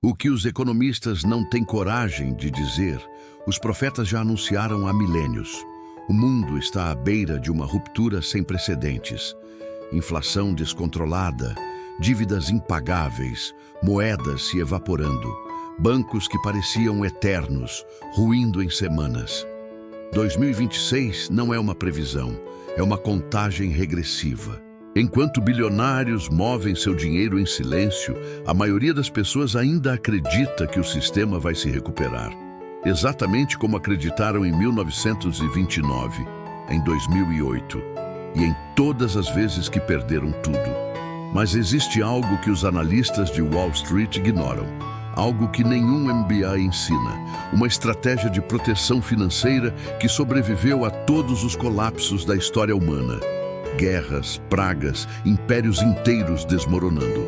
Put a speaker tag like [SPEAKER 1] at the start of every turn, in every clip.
[SPEAKER 1] O que os economistas não têm coragem de dizer, os profetas já anunciaram há milênios. O mundo está à beira de uma ruptura sem precedentes. Inflação descontrolada, dívidas impagáveis, moedas se evaporando, bancos que pareciam eternos, ruindo em semanas. 2026 não é uma previsão, é uma contagem regressiva. Enquanto bilionários movem seu dinheiro em silêncio, a maioria das pessoas ainda acredita que o sistema vai se recuperar. Exatamente como acreditaram em 1929, em 2008 e em todas as vezes que perderam tudo. Mas existe algo que os analistas de Wall Street ignoram, algo que nenhum MBA ensina, uma estratégia de proteção financeira que sobreviveu a todos os colapsos da história humana. Guerras, pragas, impérios inteiros desmoronando.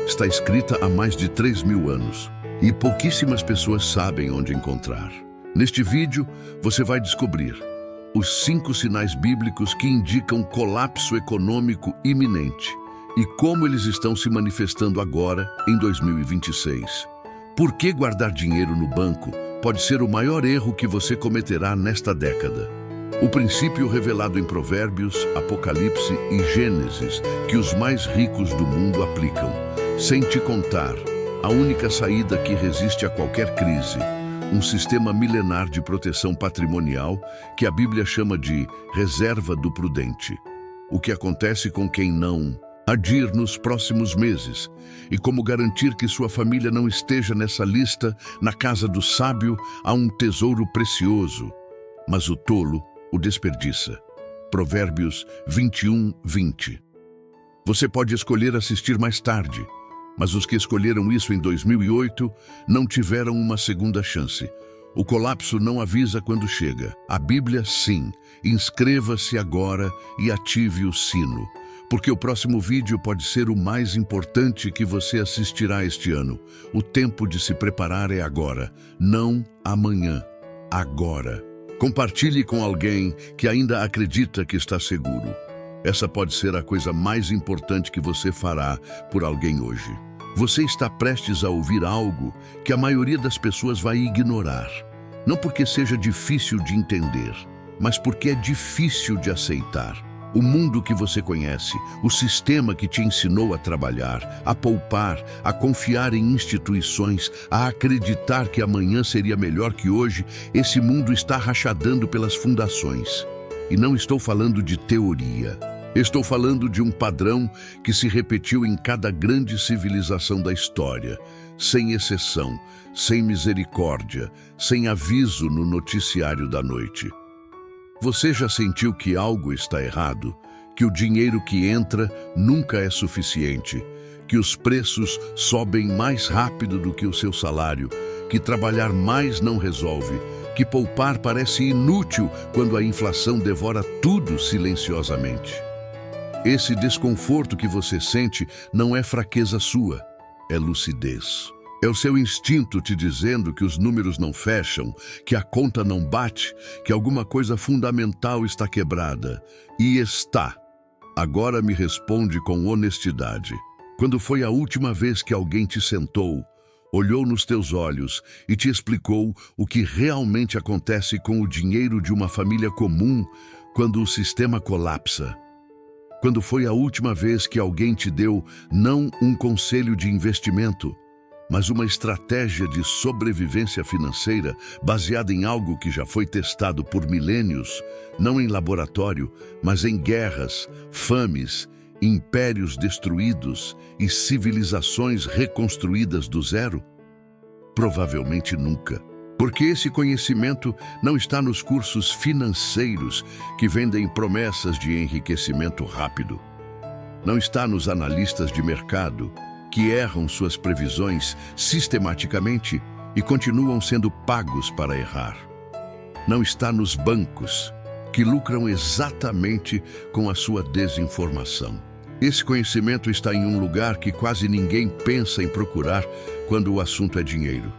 [SPEAKER 1] Está escrita há mais de 3.000 anos e pouquíssimas pessoas sabem onde encontrar. Neste vídeo, você vai descobrir os 5 sinais bíblicos que indicam colapso econômico iminente e como eles estão se manifestando agora, em 2026. Por que guardar dinheiro no banco pode ser o maior erro que você cometerá nesta década? O princípio revelado em Provérbios, Apocalipse e Gênesis, que os mais ricos do mundo aplicam. Sem te contar, a única saída que resiste a qualquer crise, um sistema milenar de proteção patrimonial que a Bíblia chama de reserva do prudente. O que acontece com quem não agir nos próximos meses e como garantir que sua família não esteja nessa lista. Na casa do sábio há um tesouro precioso, mas o tolo o desperdiça. Provérbios 21:20. Você pode escolher assistir mais tarde, mas os que escolheram isso em 2008 não tiveram uma segunda chance. O colapso não avisa quando chega. A Bíblia, sim. Inscreva-se agora e ative o sino, porque o próximo vídeo pode ser o mais importante que você assistirá este ano. O tempo de se preparar é agora, não amanhã. Agora. Compartilhe com alguém que ainda acredita que está seguro. Essa pode ser a coisa mais importante que você fará por alguém hoje. Você está prestes a ouvir algo que a maioria das pessoas vai ignorar. Não porque seja difícil de entender, mas porque é difícil de aceitar. O mundo que você conhece, o sistema que te ensinou a trabalhar, a poupar, a confiar em instituições, a acreditar que amanhã seria melhor que hoje, esse mundo está rachadando pelas fundações. E não estou falando de teoria. Estou falando de um padrão que se repetiu em cada grande civilização da história, sem exceção, sem misericórdia, sem aviso no noticiário da noite. Você já sentiu que algo está errado? Que o dinheiro que entra nunca é suficiente? Que os preços sobem mais rápido do que o seu salário? Que trabalhar mais não resolve? Que poupar parece inútil quando a inflação devora tudo silenciosamente? Esse desconforto que você sente não é fraqueza sua, é lucidez. É o seu instinto te dizendo que os números não fecham, que a conta não bate, que alguma coisa fundamental está quebrada. E está. Agora me responde com honestidade. Quando foi a última vez que alguém te sentou, olhou nos teus olhos e te explicou o que realmente acontece com o dinheiro de uma família comum quando o sistema colapsa? Quando foi a última vez que alguém te deu não um conselho de investimento, mas uma estratégia de sobrevivência financeira baseada em algo que já foi testado por milênios, não em laboratório, mas em guerras, fames, impérios destruídos e civilizações reconstruídas do zero? Provavelmente nunca. Porque esse conhecimento não está nos cursos financeiros que vendem promessas de enriquecimento rápido. Não está nos analistas de mercado que erram suas previsões sistematicamente e continuam sendo pagos para errar. Não está nos bancos, que lucram exatamente com a sua desinformação. Esse conhecimento está em um lugar que quase ninguém pensa em procurar quando o assunto é dinheiro.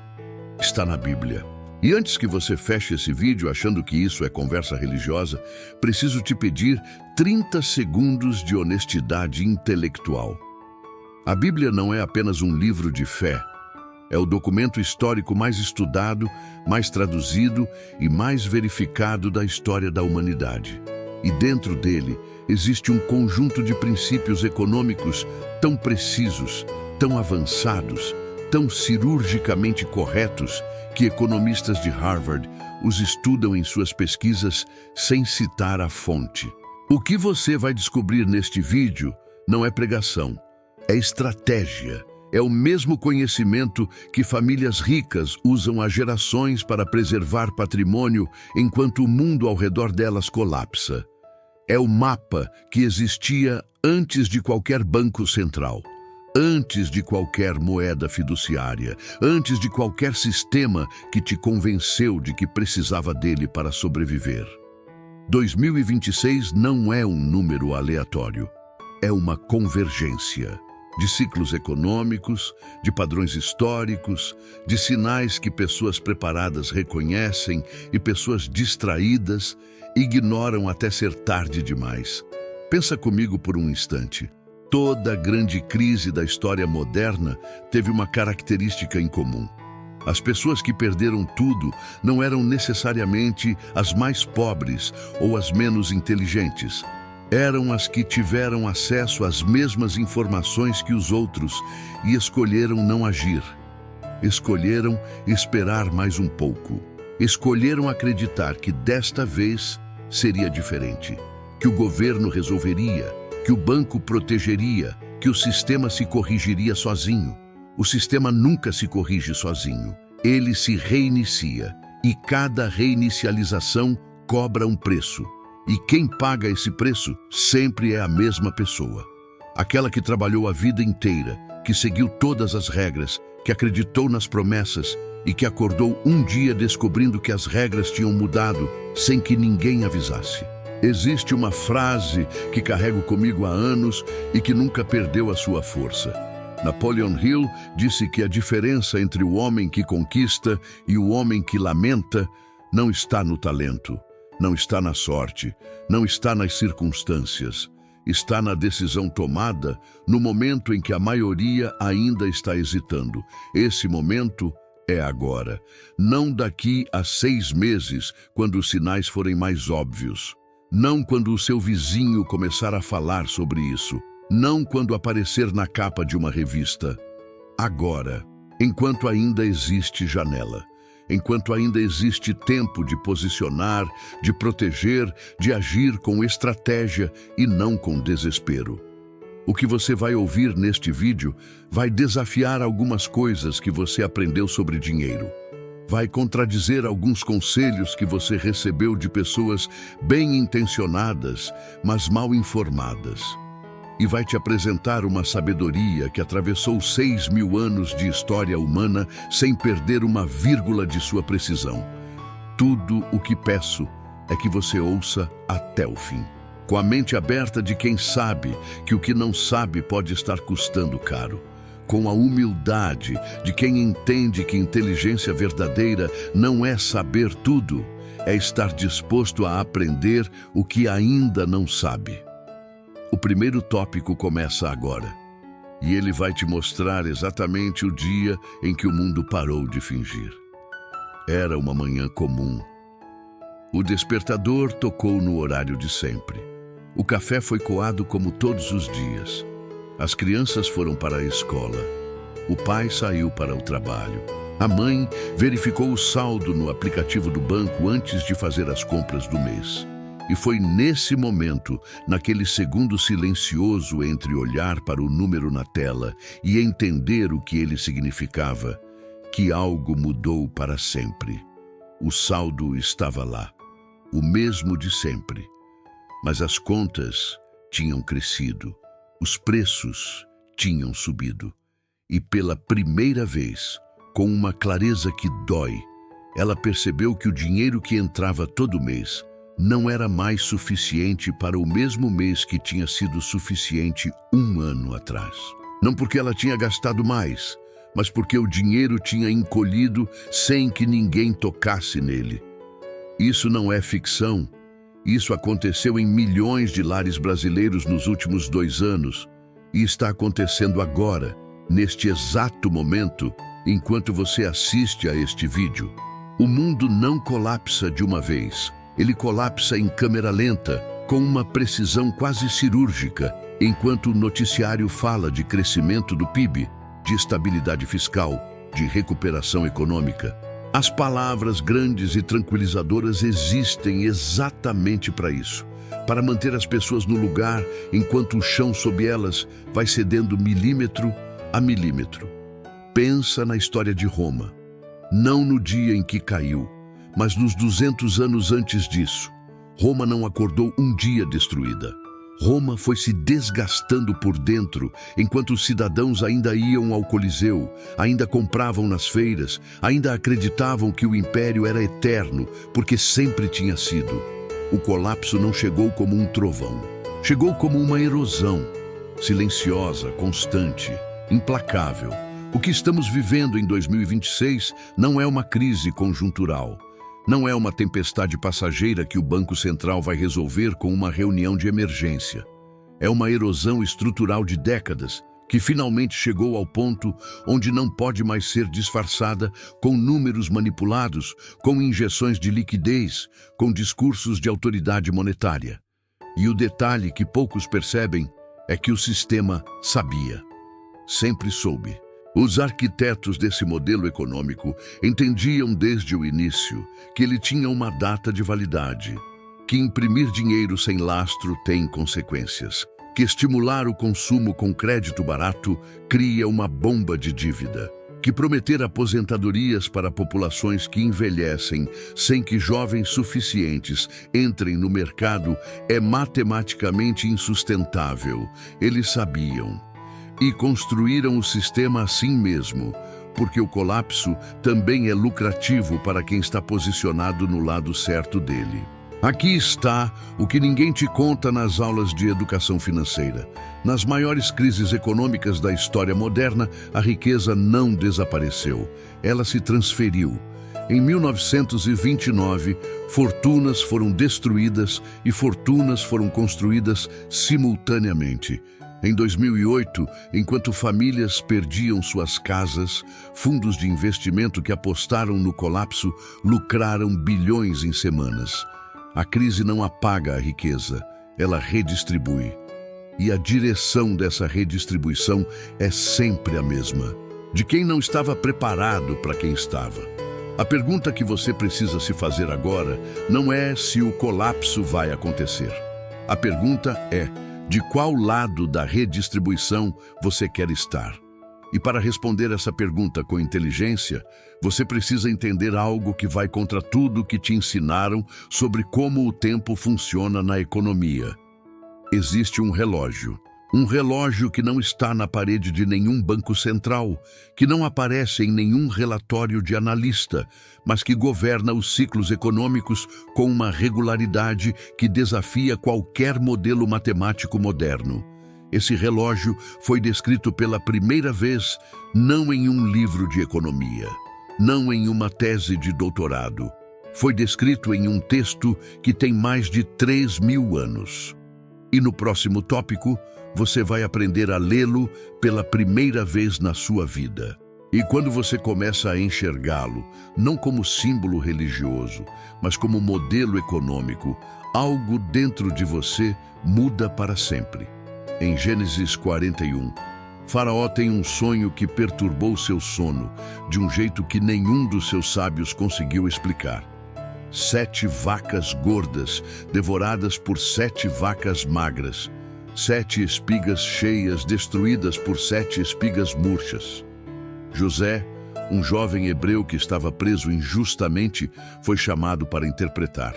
[SPEAKER 1] Está na Bíblia. E antes que você feche esse vídeo achando que isso é conversa religiosa, preciso te pedir 30 segundos de honestidade intelectual. A Bíblia não é apenas um livro de fé, É o documento histórico mais estudado, mais traduzido e mais verificado da história da humanidade. E dentro dele existe um conjunto de princípios econômicos tão precisos, tão avançados, tão cirurgicamente corretos que economistas de Harvard os estudam em suas pesquisas sem citar a fonte. O que você vai descobrir neste vídeo não é pregação, é estratégia. É o mesmo conhecimento que famílias ricas usam há gerações para preservar patrimônio enquanto o mundo ao redor delas colapsa. É o mapa que existia antes de qualquer banco central, antes de qualquer moeda fiduciária, antes de qualquer sistema que te convenceu de que precisava dele para sobreviver. 2026 não é um número aleatório, é uma convergência de ciclos econômicos, de padrões históricos, de sinais que pessoas preparadas reconhecem e pessoas distraídas ignoram até ser tarde demais. Pensa comigo por um instante. Toda grande crise da história moderna teve uma característica em comum. As pessoas que perderam tudo não eram necessariamente as mais pobres ou as menos inteligentes. Eram as que tiveram acesso às mesmas informações que os outros e escolheram não agir. Escolheram esperar mais um pouco. Escolheram acreditar que desta vez seria diferente, que o governo resolveria, que o banco protegeria, que o sistema se corrigiria sozinho. O sistema nunca se corrige sozinho. Ele se reinicia e cada reinicialização cobra um preço. E quem paga esse preço sempre é a mesma pessoa. Aquela que trabalhou a vida inteira, que seguiu todas as regras, que acreditou nas promessas e que acordou um dia descobrindo que as regras tinham mudado sem que ninguém avisasse. Existe uma frase que carrego comigo há anos e que nunca perdeu a sua força. Napoleon Hill disse que a diferença entre o homem que conquista e o homem que lamenta não está no talento. Não está na sorte, não está nas circunstâncias. Está na decisão tomada no momento em que a maioria ainda está hesitando. Esse momento é agora, não daqui a 6 meses, quando os sinais forem mais óbvios. Não quando o seu vizinho começar a falar sobre isso. Não quando aparecer na capa de uma revista. Agora, enquanto ainda existe janela. Enquanto ainda existe tempo de posicionar, de proteger, de agir com estratégia e não com desespero. O que você vai ouvir neste vídeo vai desafiar algumas coisas que você aprendeu sobre dinheiro. Vai contradizer alguns conselhos que você recebeu de pessoas bem intencionadas, mas mal informadas. E vai te apresentar uma sabedoria que atravessou 6.000 anos de história humana sem perder uma vírgula de sua precisão. Tudo o que peço é que você ouça até o fim, com a mente aberta de quem sabe que o que não sabe pode estar custando caro, com a humildade de quem entende que inteligência verdadeira não é saber tudo, é estar disposto a aprender o que ainda não sabe. O primeiro tópico começa agora, e ele vai te mostrar exatamente o dia em que o mundo parou de fingir. Era uma manhã comum. O despertador tocou no horário de sempre. O café foi coado como todos os dias. As crianças foram para a escola. O pai saiu para o trabalho. A mãe verificou o saldo no aplicativo do banco antes de fazer as compras do mês. E foi nesse momento, naquele segundo silencioso entre olhar para o número na tela e entender o que ele significava, que algo mudou para sempre. O saldo estava lá, o mesmo de sempre. Mas as contas tinham crescido, os preços tinham subido. E pela primeira vez, com uma clareza que dói, ela percebeu que o dinheiro que entrava todo mês não era mais suficiente para o mesmo mês que tinha sido suficiente 1 ano atrás. Não porque ela tinha gastado mais, mas porque o dinheiro tinha encolhido sem que ninguém tocasse nele. Isso não é ficção. Isso aconteceu em milhões de lares brasileiros nos últimos 2 anos e está acontecendo agora, neste exato momento, enquanto você assiste a este vídeo. O mundo não colapsa de uma vez. Ele colapsa em câmera lenta, com uma precisão quase cirúrgica, enquanto o noticiário fala de crescimento do PIB, de estabilidade fiscal, de recuperação econômica. As palavras grandes e tranquilizadoras existem exatamente para isso, para manter as pessoas no lugar, enquanto o chão sob elas vai cedendo milímetro a milímetro. Pensa na história de Roma, não no dia em que caiu, mas nos 200 anos antes disso. Roma não acordou um dia destruída. Roma foi se desgastando por dentro, enquanto os cidadãos ainda iam ao Coliseu, ainda compravam nas feiras, ainda acreditavam que o império era eterno, porque sempre tinha sido. O colapso não chegou como um trovão. Chegou como uma erosão, silenciosa, constante, implacável. O que estamos vivendo em 2026 não é uma crise conjuntural. Não é uma tempestade passageira que o Banco Central vai resolver com uma reunião de emergência. É uma erosão estrutural de décadas que finalmente chegou ao ponto onde não pode mais ser disfarçada com números manipulados, com injeções de liquidez, com discursos de autoridade monetária. E o detalhe que poucos percebem é que o sistema sabia. Sempre soube. Os arquitetos desse modelo econômico entendiam desde o início que ele tinha uma data de validade, que imprimir dinheiro sem lastro tem consequências, que estimular o consumo com crédito barato cria uma bomba de dívida, que prometer aposentadorias para populações que envelhecem sem que jovens suficientes entrem no mercado é matematicamente insustentável. Eles sabiam. E construíram o sistema assim mesmo, porque o colapso também é lucrativo para quem está posicionado no lado certo dele. Aqui está o que ninguém te conta nas aulas de educação financeira. Nas maiores crises econômicas da história moderna, a riqueza não desapareceu, ela se transferiu. Em 1929, fortunas foram destruídas e fortunas foram construídas simultaneamente. Em 2008, enquanto famílias perdiam suas casas, fundos de investimento que apostaram no colapso lucraram bilhões em semanas. A crise não apaga a riqueza, ela redistribui. E a direção dessa redistribuição é sempre a mesma. De quem não estava preparado para quem estava. A pergunta que você precisa se fazer agora não é se o colapso vai acontecer. A pergunta é: de qual lado da redistribuição você quer estar? E para responder essa pergunta com inteligência, você precisa entender algo que vai contra tudo que te ensinaram sobre como o tempo funciona na economia. Existe um relógio que não está na parede de nenhum banco central, que não aparece em nenhum relatório de analista, mas que governa os ciclos econômicos com uma regularidade que desafia qualquer modelo matemático moderno. Esse relógio foi descrito pela primeira vez não em um livro de economia, não em uma tese de doutorado. Foi descrito em um texto que tem mais de 3.000 anos. E no próximo tópico, você vai aprender a lê-lo pela primeira vez na sua vida. E quando você começa a enxergá-lo, não como símbolo religioso, mas como modelo econômico, algo dentro de você muda para sempre. Em Gênesis 41, Faraó tem um sonho que perturbou seu sono, de um jeito que nenhum dos seus sábios conseguiu explicar. 7 vacas gordas, devoradas por 7 vacas magras. 7 espigas cheias, destruídas por 7 espigas murchas. José, um jovem hebreu que estava preso injustamente, foi chamado para interpretar.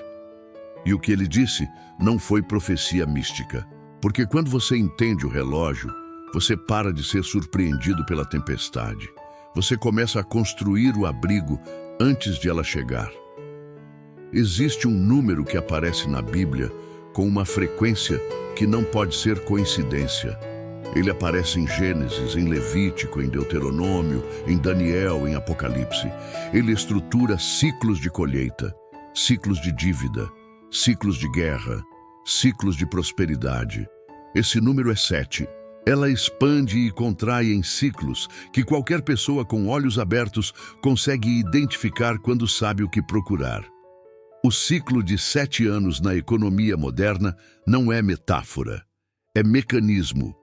[SPEAKER 1] E o que ele disse não foi profecia mística. Porque quando você entende o relógio, você para de ser surpreendido pela tempestade. Você começa a construir o abrigo antes de ela chegar. Existe um número que aparece na Bíblia com uma frequência que não pode ser coincidência. Ele aparece em Gênesis, em Levítico, em Deuteronômio, em Daniel, em Apocalipse. Ele estrutura ciclos de colheita, ciclos de dívida, ciclos de guerra, ciclos de prosperidade. Esse número é 7. Ela expande e contrai em ciclos que qualquer pessoa com olhos abertos consegue identificar quando sabe o que procurar. O ciclo de 7 anos na economia moderna não é metáfora, é mecanismo.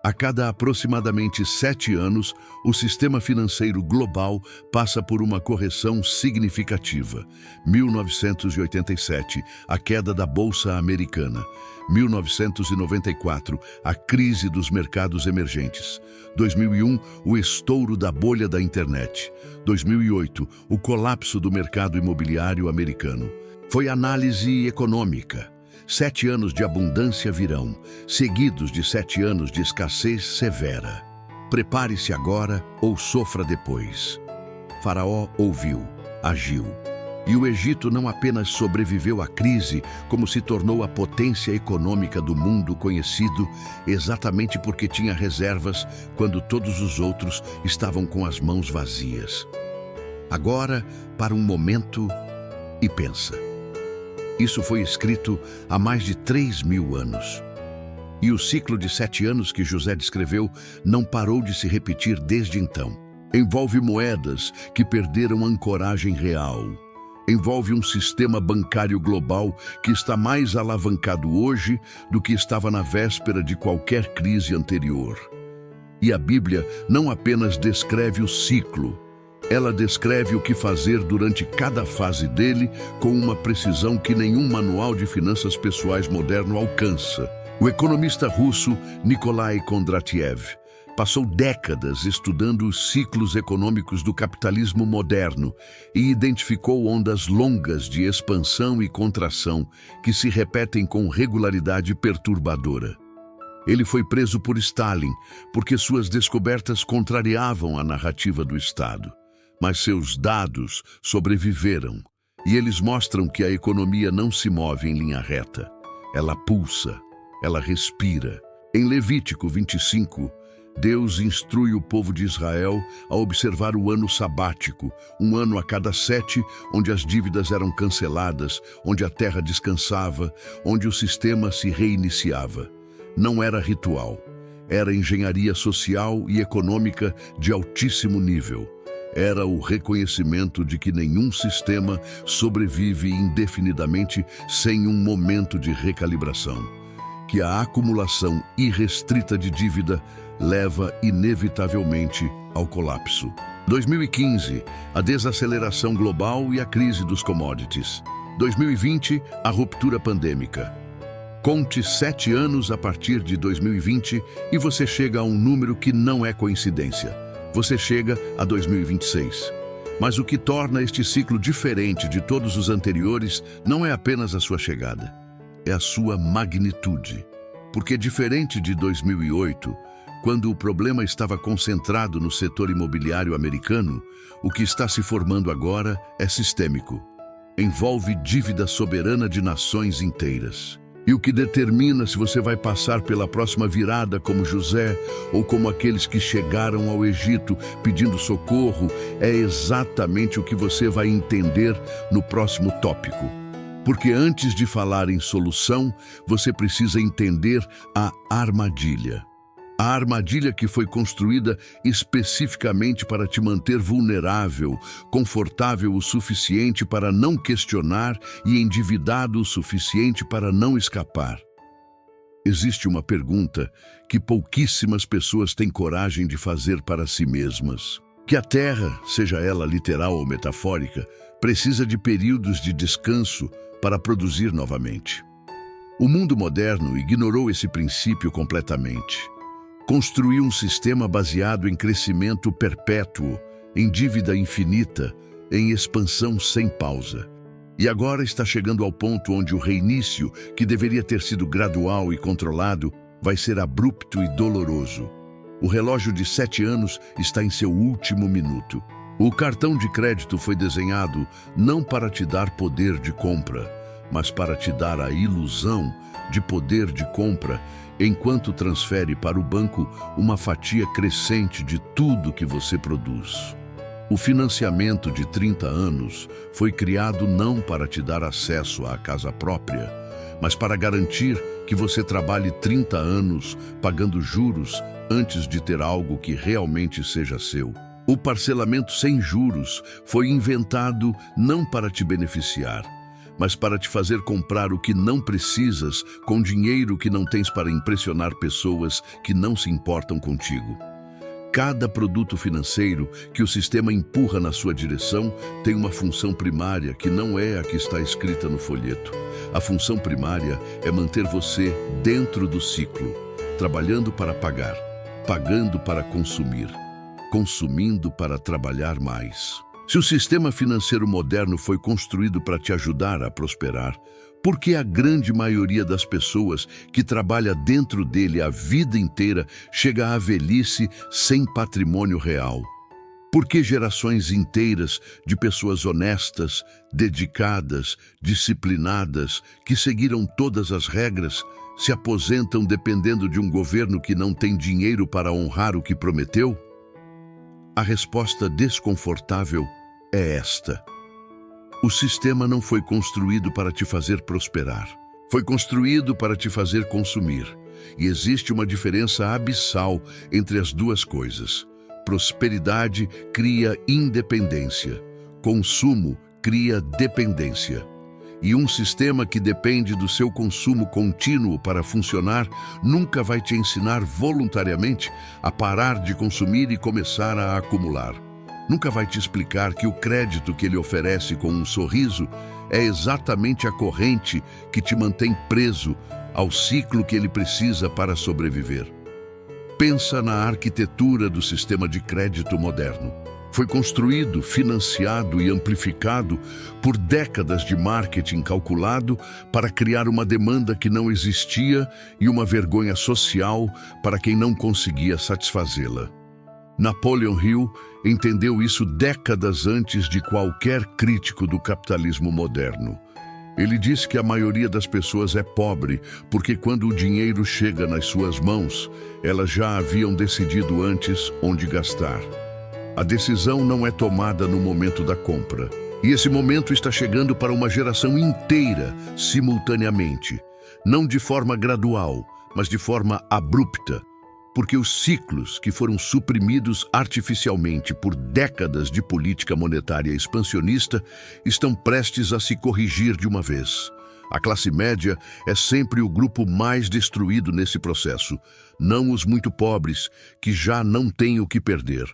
[SPEAKER 1] A cada aproximadamente 7 anos, o sistema financeiro global passa por uma correção significativa. 1987, a queda da Bolsa Americana. 1994, a crise dos mercados emergentes. 2001, o estouro da bolha da internet. 2008, o colapso do mercado imobiliário americano. Foi análise econômica. 7 anos de abundância virão, seguidos de 7 anos de escassez severa. Prepare-se agora ou sofra depois. Faraó ouviu, agiu. E o Egito não apenas sobreviveu à crise, como se tornou a potência econômica do mundo conhecido, exatamente porque tinha reservas quando todos os outros estavam com as mãos vazias. Agora, para um momento, e pensa. Isso foi escrito há mais de 3.000 anos. E o ciclo de 7 anos que José descreveu não parou de se repetir desde então. Envolve moedas que perderam ancoragem real. Envolve um sistema bancário global que está mais alavancado hoje do que estava na véspera de qualquer crise anterior. E a Bíblia não apenas descreve o ciclo, ela descreve o que fazer durante cada fase dele com uma precisão que nenhum manual de finanças pessoais moderno alcança. O economista russo Nikolai Kondratiev passou décadas estudando os ciclos econômicos do capitalismo moderno e identificou ondas longas de expansão e contração que se repetem com regularidade perturbadora. Ele foi preso por Stalin porque suas descobertas contrariavam a narrativa do Estado. Mas seus dados sobreviveram, e eles mostram que a economia não se move em linha reta. Ela pulsa, ela respira. Em Levítico 25, Deus instrui o povo de Israel a observar o ano sabático, um ano a cada 7, onde as dívidas eram canceladas, onde a terra descansava, onde o sistema se reiniciava. Não era ritual, era engenharia social e econômica de altíssimo nível. Era o reconhecimento de que nenhum sistema sobrevive indefinidamente sem um momento de recalibração, que a acumulação irrestrita de dívida leva inevitavelmente ao colapso. 2015, a desaceleração global e a crise dos commodities. 2020, a ruptura pandêmica. Conte 7 anos a partir de 2020 e você chega a um número que não é coincidência. Você chega a 2026. Mas o que torna este ciclo diferente de todos os anteriores não é apenas a sua chegada, é a sua magnitude. Porque diferente de 2008, quando o problema estava concentrado no setor imobiliário americano, o que está se formando agora é sistêmico. Envolve dívida soberana de nações inteiras. E o que determina se você vai passar pela próxima virada como José ou como aqueles que chegaram ao Egito pedindo socorro é exatamente o que você vai entender no próximo tópico. Porque antes de falar em solução, você precisa entender a armadilha. A armadilha que foi construída especificamente para te manter vulnerável, confortável o suficiente para não questionar e endividado o suficiente para não escapar. Existe uma pergunta que pouquíssimas pessoas têm coragem de fazer para si mesmas. Que a Terra, seja ela literal ou metafórica, precisa de períodos de descanso para produzir novamente. O mundo moderno ignorou esse princípio completamente. Construiu um sistema baseado em crescimento perpétuo, em dívida infinita, em expansão sem pausa. E agora está chegando ao ponto onde o reinício, que deveria ter sido gradual e controlado, vai ser abrupto e doloroso. O relógio de 7 anos está em seu último minuto. O cartão de crédito foi desenhado não para te dar poder de compra, mas para te dar a ilusão de poder de compra, enquanto transfere para o banco uma fatia crescente de tudo que você produz. O financiamento de 30 anos foi criado não para te dar acesso à casa própria, mas para garantir que você trabalhe 30 anos pagando juros antes de ter algo que realmente seja seu. O parcelamento sem juros foi inventado não para te beneficiar, mas para te fazer comprar o que não precisas com dinheiro que não tens para impressionar pessoas que não se importam contigo. Cada produto financeiro que o sistema empurra na sua direção tem uma função primária que não é a que está escrita no folheto. A função primária é manter você dentro do ciclo, trabalhando para pagar, pagando para consumir, consumindo para trabalhar mais. Se o sistema financeiro moderno foi construído para te ajudar a prosperar, por que a grande maioria das pessoas que trabalha dentro dele a vida inteira chega à velhice sem patrimônio real? Por que gerações inteiras de pessoas honestas, dedicadas, disciplinadas, que seguiram todas as regras, se aposentam dependendo de um governo que não tem dinheiro para honrar o que prometeu? A resposta desconfortável é esta: o sistema não foi construído para te fazer prosperar. Foi construído para te fazer consumir. E existe uma diferença abissal entre as duas coisas. Prosperidade cria independência. Consumo cria dependência. E um sistema que depende do seu consumo contínuo para funcionar nunca vai te ensinar voluntariamente a parar de consumir e começar a acumular. Nunca vai te explicar que o crédito que ele oferece com um sorriso é exatamente a corrente que te mantém preso ao ciclo que ele precisa para sobreviver. Pensa na arquitetura do sistema de crédito moderno. Foi construído, financiado e amplificado por décadas de marketing calculado para criar uma demanda que não existia e uma vergonha social para quem não conseguia satisfazê-la. Napoleon Hill entendeu isso décadas antes de qualquer crítico do capitalismo moderno. Ele disse que a maioria das pessoas é pobre porque quando o dinheiro chega nas suas mãos, elas já haviam decidido antes onde gastar. A decisão não é tomada no momento da compra. E esse momento está chegando para uma geração inteira, simultaneamente. Não de forma gradual, mas de forma abrupta. Porque os ciclos que foram suprimidos artificialmente por décadas de política monetária expansionista estão prestes a se corrigir de uma vez. A classe média é sempre o grupo mais destruído nesse processo, não os muito pobres, que já não têm o que perder.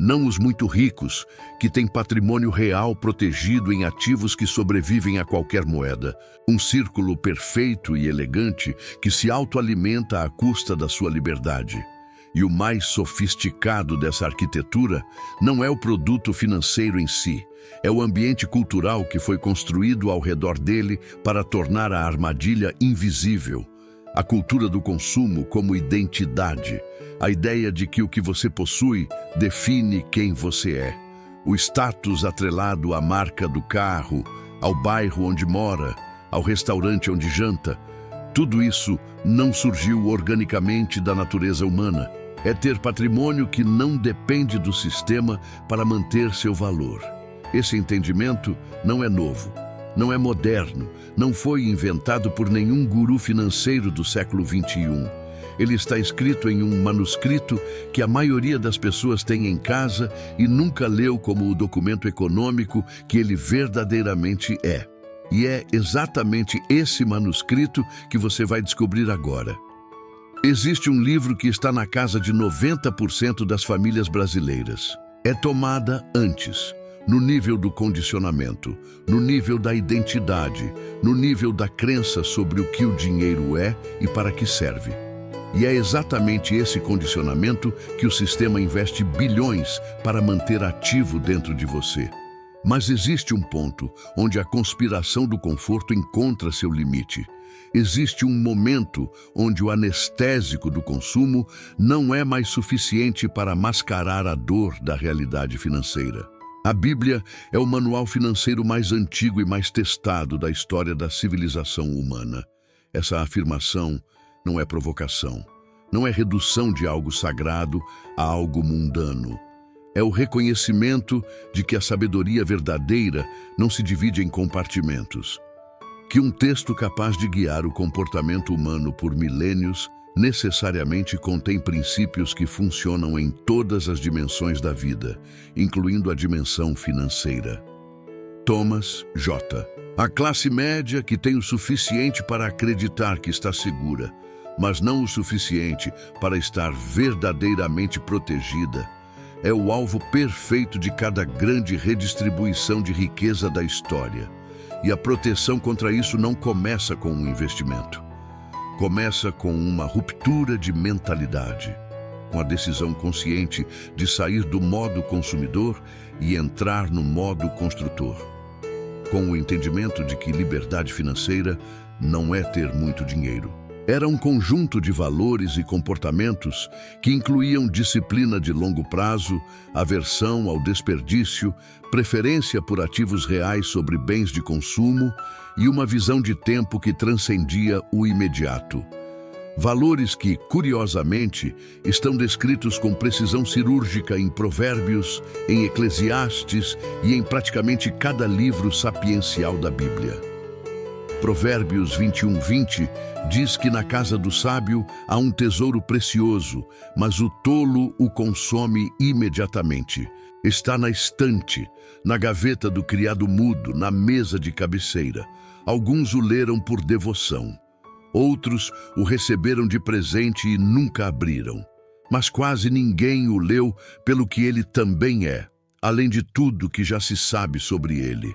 [SPEAKER 1] Não os muito ricos, que têm patrimônio real protegido em ativos que sobrevivem a qualquer moeda. Um círculo perfeito e elegante que se autoalimenta à custa da sua liberdade. E o mais sofisticado dessa arquitetura não é o produto financeiro em si, é o ambiente cultural que foi construído ao redor dele para tornar a armadilha invisível. A cultura do consumo como identidade. A ideia de que o que você possui define quem você é. O status atrelado à marca do carro, ao bairro onde mora, ao restaurante onde janta. Tudo isso não surgiu organicamente da natureza humana. É ter patrimônio que não depende do sistema para manter seu valor. Esse entendimento não é novo, não é moderno, não foi inventado por nenhum guru financeiro do século XXI. Ele está escrito em um manuscrito que a maioria das pessoas tem em casa e nunca leu como o documento econômico que ele verdadeiramente é. E é exatamente esse manuscrito que você vai descobrir agora. Existe um livro que está na casa de 90% das famílias brasileiras. É tomada antes, no nível do condicionamento, no nível da identidade, no nível da crença sobre o que o dinheiro é e para que serve. E é exatamente esse condicionamento que o sistema investe bilhões para manter ativo dentro de você. Mas existe um ponto onde a conspiração do conforto encontra seu limite. Existe um momento onde o anestésico do consumo não é mais suficiente para mascarar a dor da realidade financeira. A Bíblia é o manual financeiro mais antigo e mais testado da história da civilização humana. Essa afirmação não é provocação, não é redução de algo sagrado a algo mundano. É o reconhecimento de que a sabedoria verdadeira não se divide em compartimentos. Que um texto capaz de guiar o comportamento humano por milênios necessariamente contém princípios que funcionam em todas as dimensões da vida, incluindo a dimensão financeira. Thomas J. A classe média que tem o suficiente para acreditar que está segura, mas não o suficiente para estar verdadeiramente protegida, é o alvo perfeito de cada grande redistribuição de riqueza da história. E a proteção contra isso não começa com um investimento. Começa com uma ruptura de mentalidade, com a decisão consciente de sair do modo consumidor e entrar no modo construtor. Com o entendimento de que liberdade financeira não é ter muito dinheiro. Era um conjunto de valores e comportamentos que incluíam disciplina de longo prazo, aversão ao desperdício, preferência por ativos reais sobre bens de consumo e uma visão de tempo que transcendia o imediato. Valores que, curiosamente, estão descritos com precisão cirúrgica em Provérbios, em Eclesiastes e em praticamente cada livro sapiencial da Bíblia. Provérbios 21:20 diz que na casa do sábio há um tesouro precioso, mas o tolo o consome imediatamente. Está na estante, na gaveta do criado mudo, na mesa de cabeceira. Alguns o leram por devoção. Outros o receberam de presente e nunca abriram. Mas quase ninguém o leu pelo que ele também é, além de tudo que já se sabe sobre ele.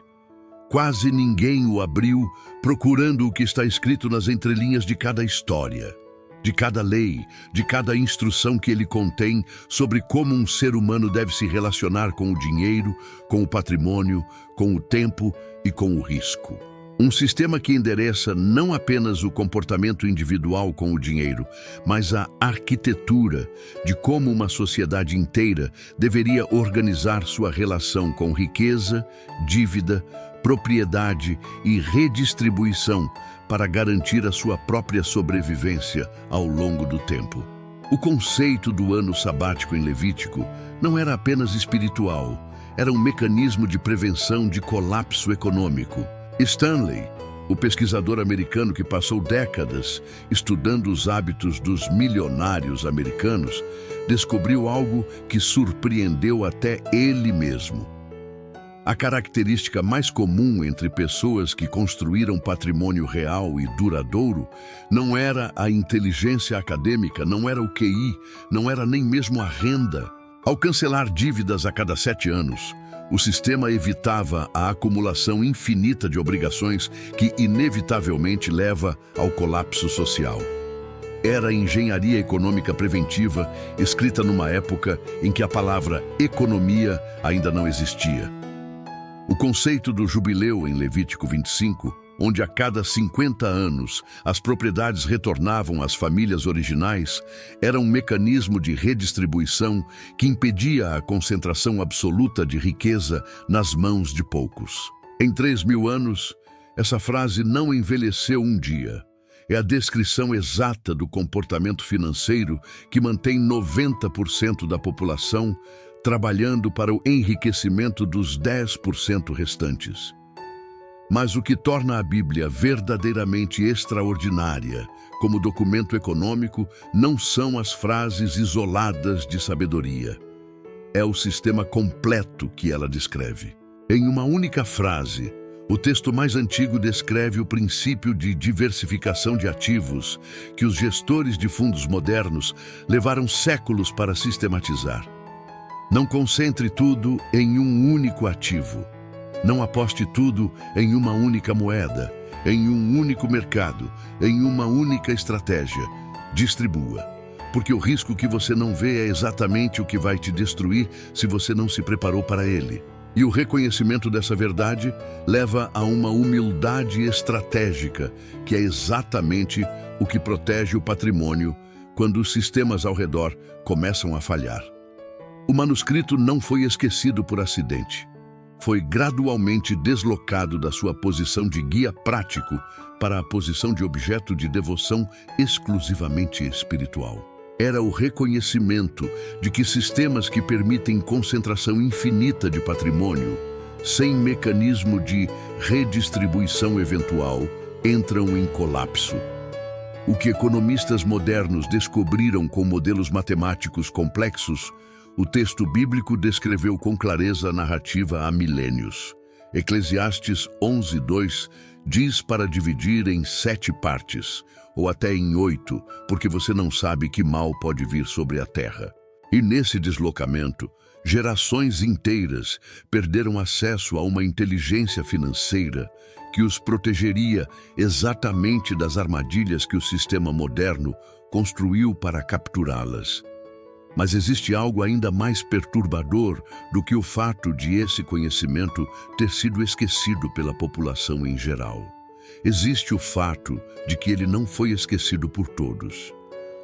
[SPEAKER 1] Quase ninguém o abriu procurando o que está escrito nas entrelinhas de cada história, de cada lei, de cada instrução que ele contém sobre como um ser humano deve se relacionar com o dinheiro, com o patrimônio, com o tempo e com o risco. Um sistema que endereça não apenas o comportamento individual com o dinheiro, mas a arquitetura de como uma sociedade inteira deveria organizar sua relação com riqueza, dívida, propriedade e redistribuição para garantir a sua própria sobrevivência ao longo do tempo. O conceito do ano sabático em Levítico não era apenas espiritual, era um mecanismo de prevenção de colapso econômico. Stanley, o pesquisador americano que passou décadas estudando os hábitos dos milionários americanos, descobriu algo que surpreendeu até ele mesmo. A característica mais comum entre pessoas que construíram patrimônio real e duradouro não era a inteligência acadêmica, não era o QI, não era nem mesmo a renda. Ao cancelar dívidas a cada 7 anos, o sistema evitava a acumulação infinita de obrigações que inevitavelmente leva ao colapso social. Era a engenharia econômica preventiva, escrita numa época em que a palavra economia ainda não existia. O conceito do jubileu em Levítico 25, onde a cada 50 anos as propriedades retornavam às famílias originais, era um mecanismo de redistribuição que impedia a concentração absoluta de riqueza nas mãos de poucos. Em 3.000 anos, essa frase não envelheceu um dia. É a descrição exata do comportamento financeiro que mantém 90% da população trabalhando para o enriquecimento dos 10% restantes. Mas o que torna a Bíblia verdadeiramente extraordinária como documento econômico não são as frases isoladas de sabedoria. É o sistema completo que ela descreve. Em uma única frase, o texto mais antigo descreve o princípio de diversificação de ativos que os gestores de fundos modernos levaram séculos para sistematizar. Não concentre tudo em um único ativo. Não aposte tudo em uma única moeda, em um único mercado, em uma única estratégia. Distribua, porque o risco que você não vê é exatamente o que vai te destruir se você não se preparou para ele. E o reconhecimento dessa verdade leva a uma humildade estratégica, que é exatamente o que protege o patrimônio quando os sistemas ao redor começam a falhar. O manuscrito não foi esquecido por acidente. Foi gradualmente deslocado da sua posição de guia prático para a posição de objeto de devoção exclusivamente espiritual. Era o reconhecimento de que sistemas que permitem concentração infinita de patrimônio, sem mecanismo de redistribuição eventual, entram em colapso. O que economistas modernos descobriram com modelos matemáticos complexos, o texto bíblico descreveu com clareza a narrativa há milênios. Eclesiastes 11:2 diz para dividir em 7 partes, ou até em 8, porque você não sabe que mal pode vir sobre a terra. E nesse deslocamento, gerações inteiras perderam acesso a uma inteligência financeira que os protegeria exatamente das armadilhas que o sistema moderno construiu para capturá-las. Mas existe algo ainda mais perturbador do que o fato de esse conhecimento ter sido esquecido pela população em geral. Existe o fato de que ele não foi esquecido por todos.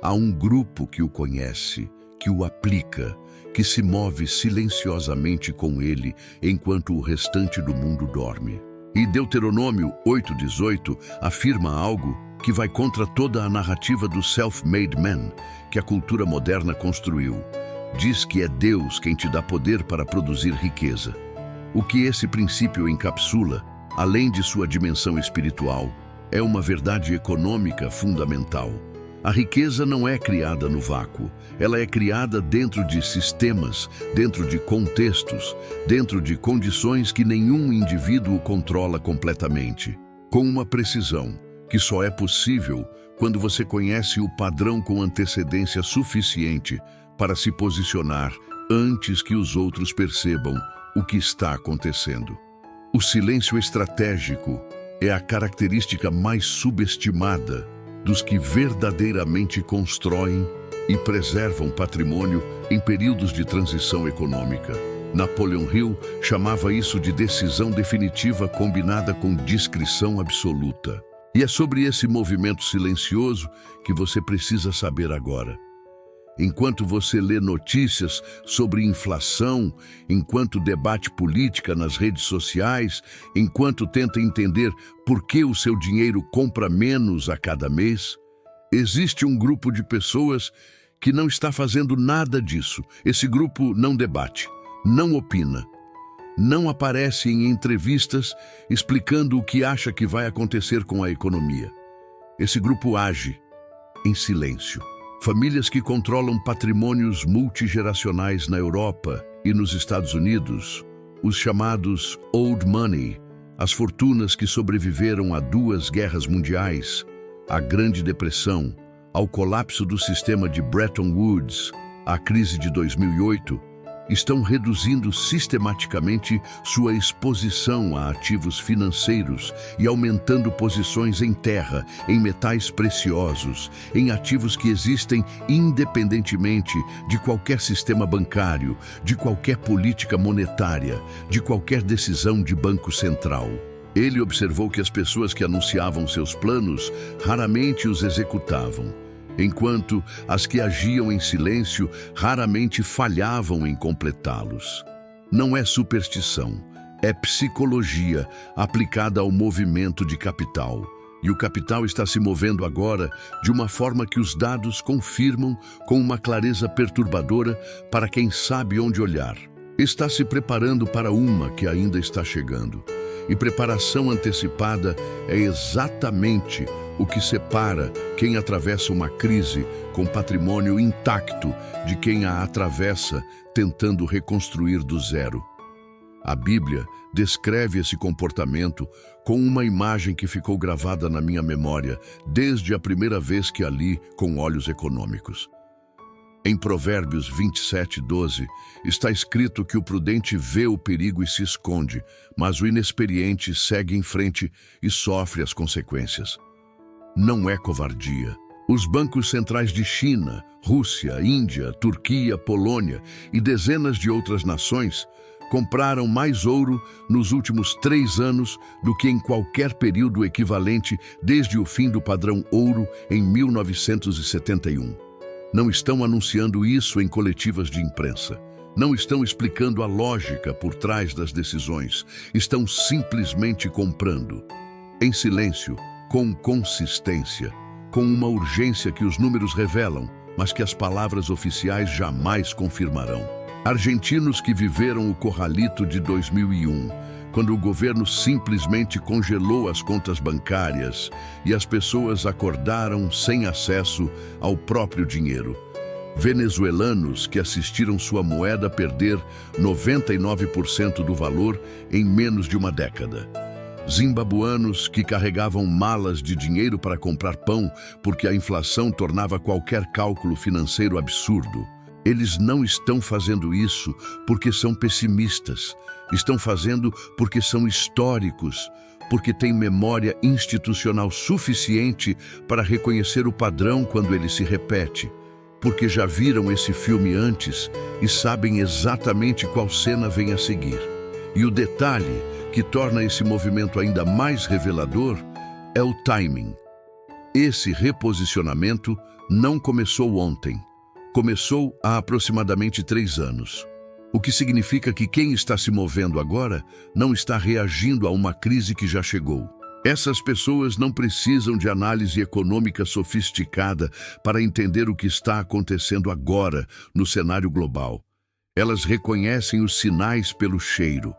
[SPEAKER 1] Há um grupo que o conhece, que o aplica, que se move silenciosamente com ele enquanto o restante do mundo dorme. E Deuteronômio 8:18 afirma algo que vai contra toda a narrativa do self-made man que a cultura moderna construiu. Diz que é Deus quem te dá poder para produzir riqueza. O que esse princípio encapsula, além de sua dimensão espiritual, é uma verdade econômica fundamental. A riqueza não é criada no vácuo, ela é criada dentro de sistemas, dentro de contextos, dentro de condições que nenhum indivíduo controla completamente, com uma precisão que só é possível quando você conhece o padrão com antecedência suficiente para se posicionar antes que os outros percebam o que está acontecendo. O silêncio estratégico é a característica mais subestimada dos que verdadeiramente constroem e preservam patrimônio em períodos de transição econômica. Napoleon Hill chamava isso de decisão definitiva combinada com discrição absoluta. E é sobre esse movimento silencioso que você precisa saber agora. Enquanto você lê notícias sobre inflação, enquanto debate política nas redes sociais, enquanto tenta entender por que o seu dinheiro compra menos a cada mês, existe um grupo de pessoas que não está fazendo nada disso. Esse grupo não debate, não opina, não aparece em entrevistas explicando o que acha que vai acontecer com a economia. Esse grupo age em silêncio. Famílias que controlam patrimônios multigeracionais na Europa e nos Estados Unidos, os chamados old money, as fortunas que sobreviveram a 2 guerras mundiais, à Grande Depressão, ao colapso do sistema de Bretton Woods, à crise de 2008, estão reduzindo sistematicamente sua exposição a ativos financeiros e aumentando posições em terra, em metais preciosos, em ativos que existem independentemente de qualquer sistema bancário, de qualquer política monetária, de qualquer decisão de banco central. Ele observou que as pessoas que anunciavam seus planos raramente os executavam, enquanto as que agiam em silêncio raramente falhavam em completá-los. Não é superstição, é psicologia aplicada ao movimento de capital. E o capital está se movendo agora de uma forma que os dados confirmam com uma clareza perturbadora para quem sabe onde olhar. Está se preparando para uma que ainda está chegando. E preparação antecipada é exatamente o que separa quem atravessa uma crise com patrimônio intacto de quem a atravessa tentando reconstruir do zero. A Bíblia descreve esse comportamento com uma imagem que ficou gravada na minha memória desde a primeira vez que a li com olhos econômicos. Em Provérbios 27:12, está escrito que o prudente vê o perigo e se esconde, mas o inexperiente segue em frente e sofre as consequências. Não é covardia. Os bancos centrais de China, Rússia, Índia, Turquia, Polônia e dezenas de outras nações compraram mais ouro nos últimos 3 anos do que em qualquer período equivalente desde o fim do padrão ouro em 1971. Não estão anunciando isso em coletivas de imprensa. Não estão explicando a lógica por trás das decisões. Estão simplesmente comprando. Em silêncio, com consistência, com uma urgência que os números revelam, mas que as palavras oficiais jamais confirmarão. Argentinos que viveram o Corralito de 2001 quando o governo simplesmente congelou as contas bancárias e as pessoas acordaram sem acesso ao próprio dinheiro. Venezuelanos que assistiram sua moeda perder 99% do valor em menos de uma década. Zimbabuanos que carregavam malas de dinheiro para comprar pão porque a inflação tornava qualquer cálculo financeiro absurdo. Eles não estão fazendo isso porque são pessimistas. Estão fazendo porque são históricos, porque têm memória institucional suficiente para reconhecer o padrão quando ele se repete, porque já viram esse filme antes e sabem exatamente qual cena vem a seguir. E o detalhe que torna esse movimento ainda mais revelador é o timing. Esse reposicionamento não começou ontem. Começou há aproximadamente 3 anos. O que significa que quem está se movendo agora não está reagindo a uma crise que já chegou. Essas pessoas não precisam de análise econômica sofisticada para entender o que está acontecendo agora no cenário global. Elas reconhecem os sinais pelo cheiro,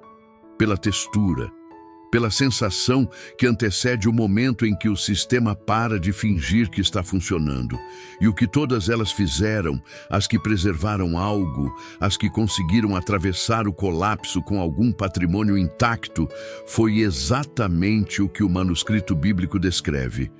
[SPEAKER 1] pela textura, pela sensação que antecede o momento em que o sistema para de fingir que está funcionando. E o que todas elas fizeram, as que preservaram algo, as que conseguiram atravessar o colapso com algum patrimônio intacto, foi exatamente o que o manuscrito bíblico descreve.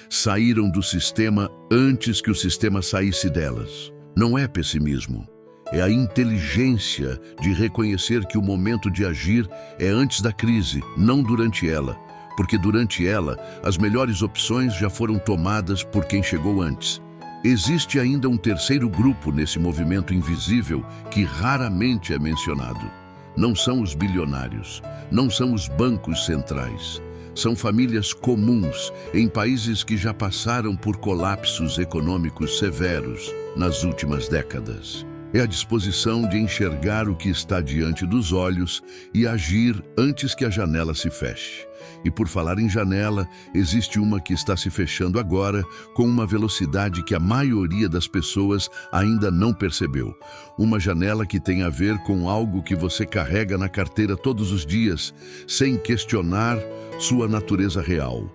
[SPEAKER 1] Saíram do sistema antes que o sistema saísse delas. Não é pessimismo. É a inteligência de reconhecer que o momento de agir é antes da crise, não durante ela, porque durante ela as melhores opções já foram tomadas por quem chegou antes. Existe ainda um terceiro grupo nesse movimento invisível que raramente é mencionado. Não são os bilionários, não são os bancos centrais. São famílias comuns em países que já passaram por colapsos econômicos severos nas últimas décadas. É a disposição de enxergar o que está diante dos olhos e agir antes que a janela se feche. E por falar em janela, existe uma que está se fechando agora com uma velocidade que a maioria das pessoas ainda não percebeu. Uma janela que tem a ver com algo que você carrega na carteira todos os dias, sem questionar sua natureza real,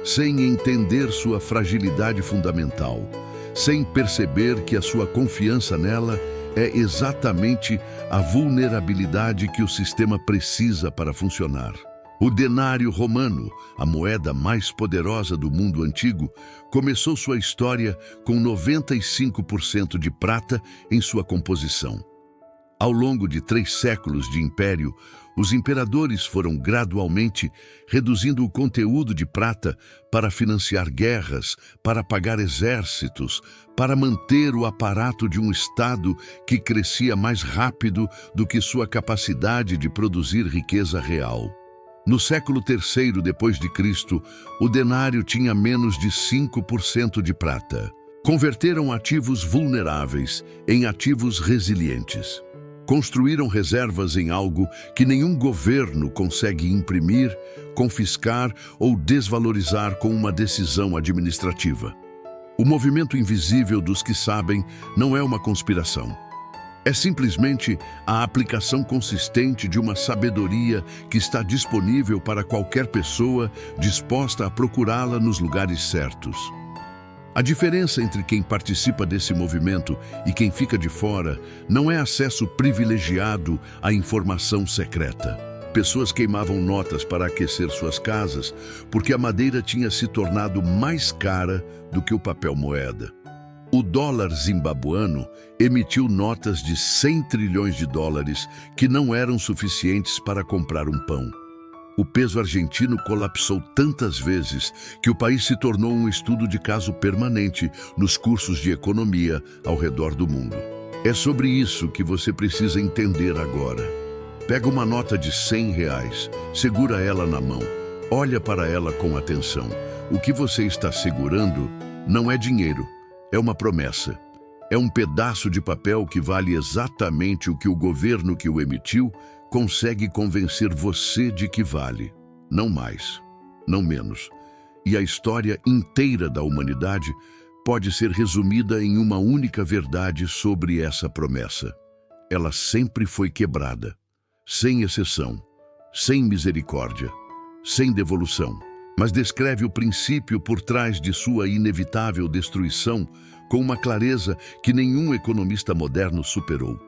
[SPEAKER 1] sem entender sua fragilidade fundamental, sem perceber que a sua confiança nela é exatamente a vulnerabilidade que o sistema precisa para funcionar. O denário romano, a moeda mais poderosa do mundo antigo, começou sua história com 95% de prata em sua composição. Ao longo de 3 séculos de império, os imperadores foram gradualmente reduzindo o conteúdo de prata para financiar guerras, para pagar exércitos, para manter o aparato de um Estado que crescia mais rápido do que sua capacidade de produzir riqueza real. No século III depois de Cristo, o denário tinha menos de 5% de prata. Converteram ativos vulneráveis em ativos resilientes. Construíram reservas em algo que nenhum governo consegue imprimir, confiscar ou desvalorizar com uma decisão administrativa. O movimento invisível dos que sabem não é uma conspiração. É simplesmente a aplicação consistente de uma sabedoria que está disponível para qualquer pessoa disposta a procurá-la nos lugares certos. A diferença entre quem participa desse movimento e quem fica de fora não é acesso privilegiado à informação secreta. Pessoas queimavam notas para aquecer suas casas porque a madeira tinha se tornado mais cara do que o papel moeda. O dólar zimbabuano emitiu notas de 100 trilhões de dólares que não eram suficientes para comprar um pão. O peso argentino colapsou tantas vezes que o país se tornou um estudo de caso permanente nos cursos de economia ao redor do mundo. É sobre isso que você precisa entender agora. Pega uma nota de R$ 100, segura ela na mão, olha para ela com atenção. O que você está segurando não é dinheiro, é uma promessa. É um pedaço de papel que vale exatamente o que o governo que o emitiu consegue convencer você de que vale. Não mais, não menos. E a história inteira da humanidade pode ser resumida em uma única verdade sobre essa promessa. Ela sempre foi quebrada, sem exceção, sem misericórdia, sem devolução, mas descreve o princípio por trás de sua inevitável destruição com uma clareza que nenhum economista moderno superou.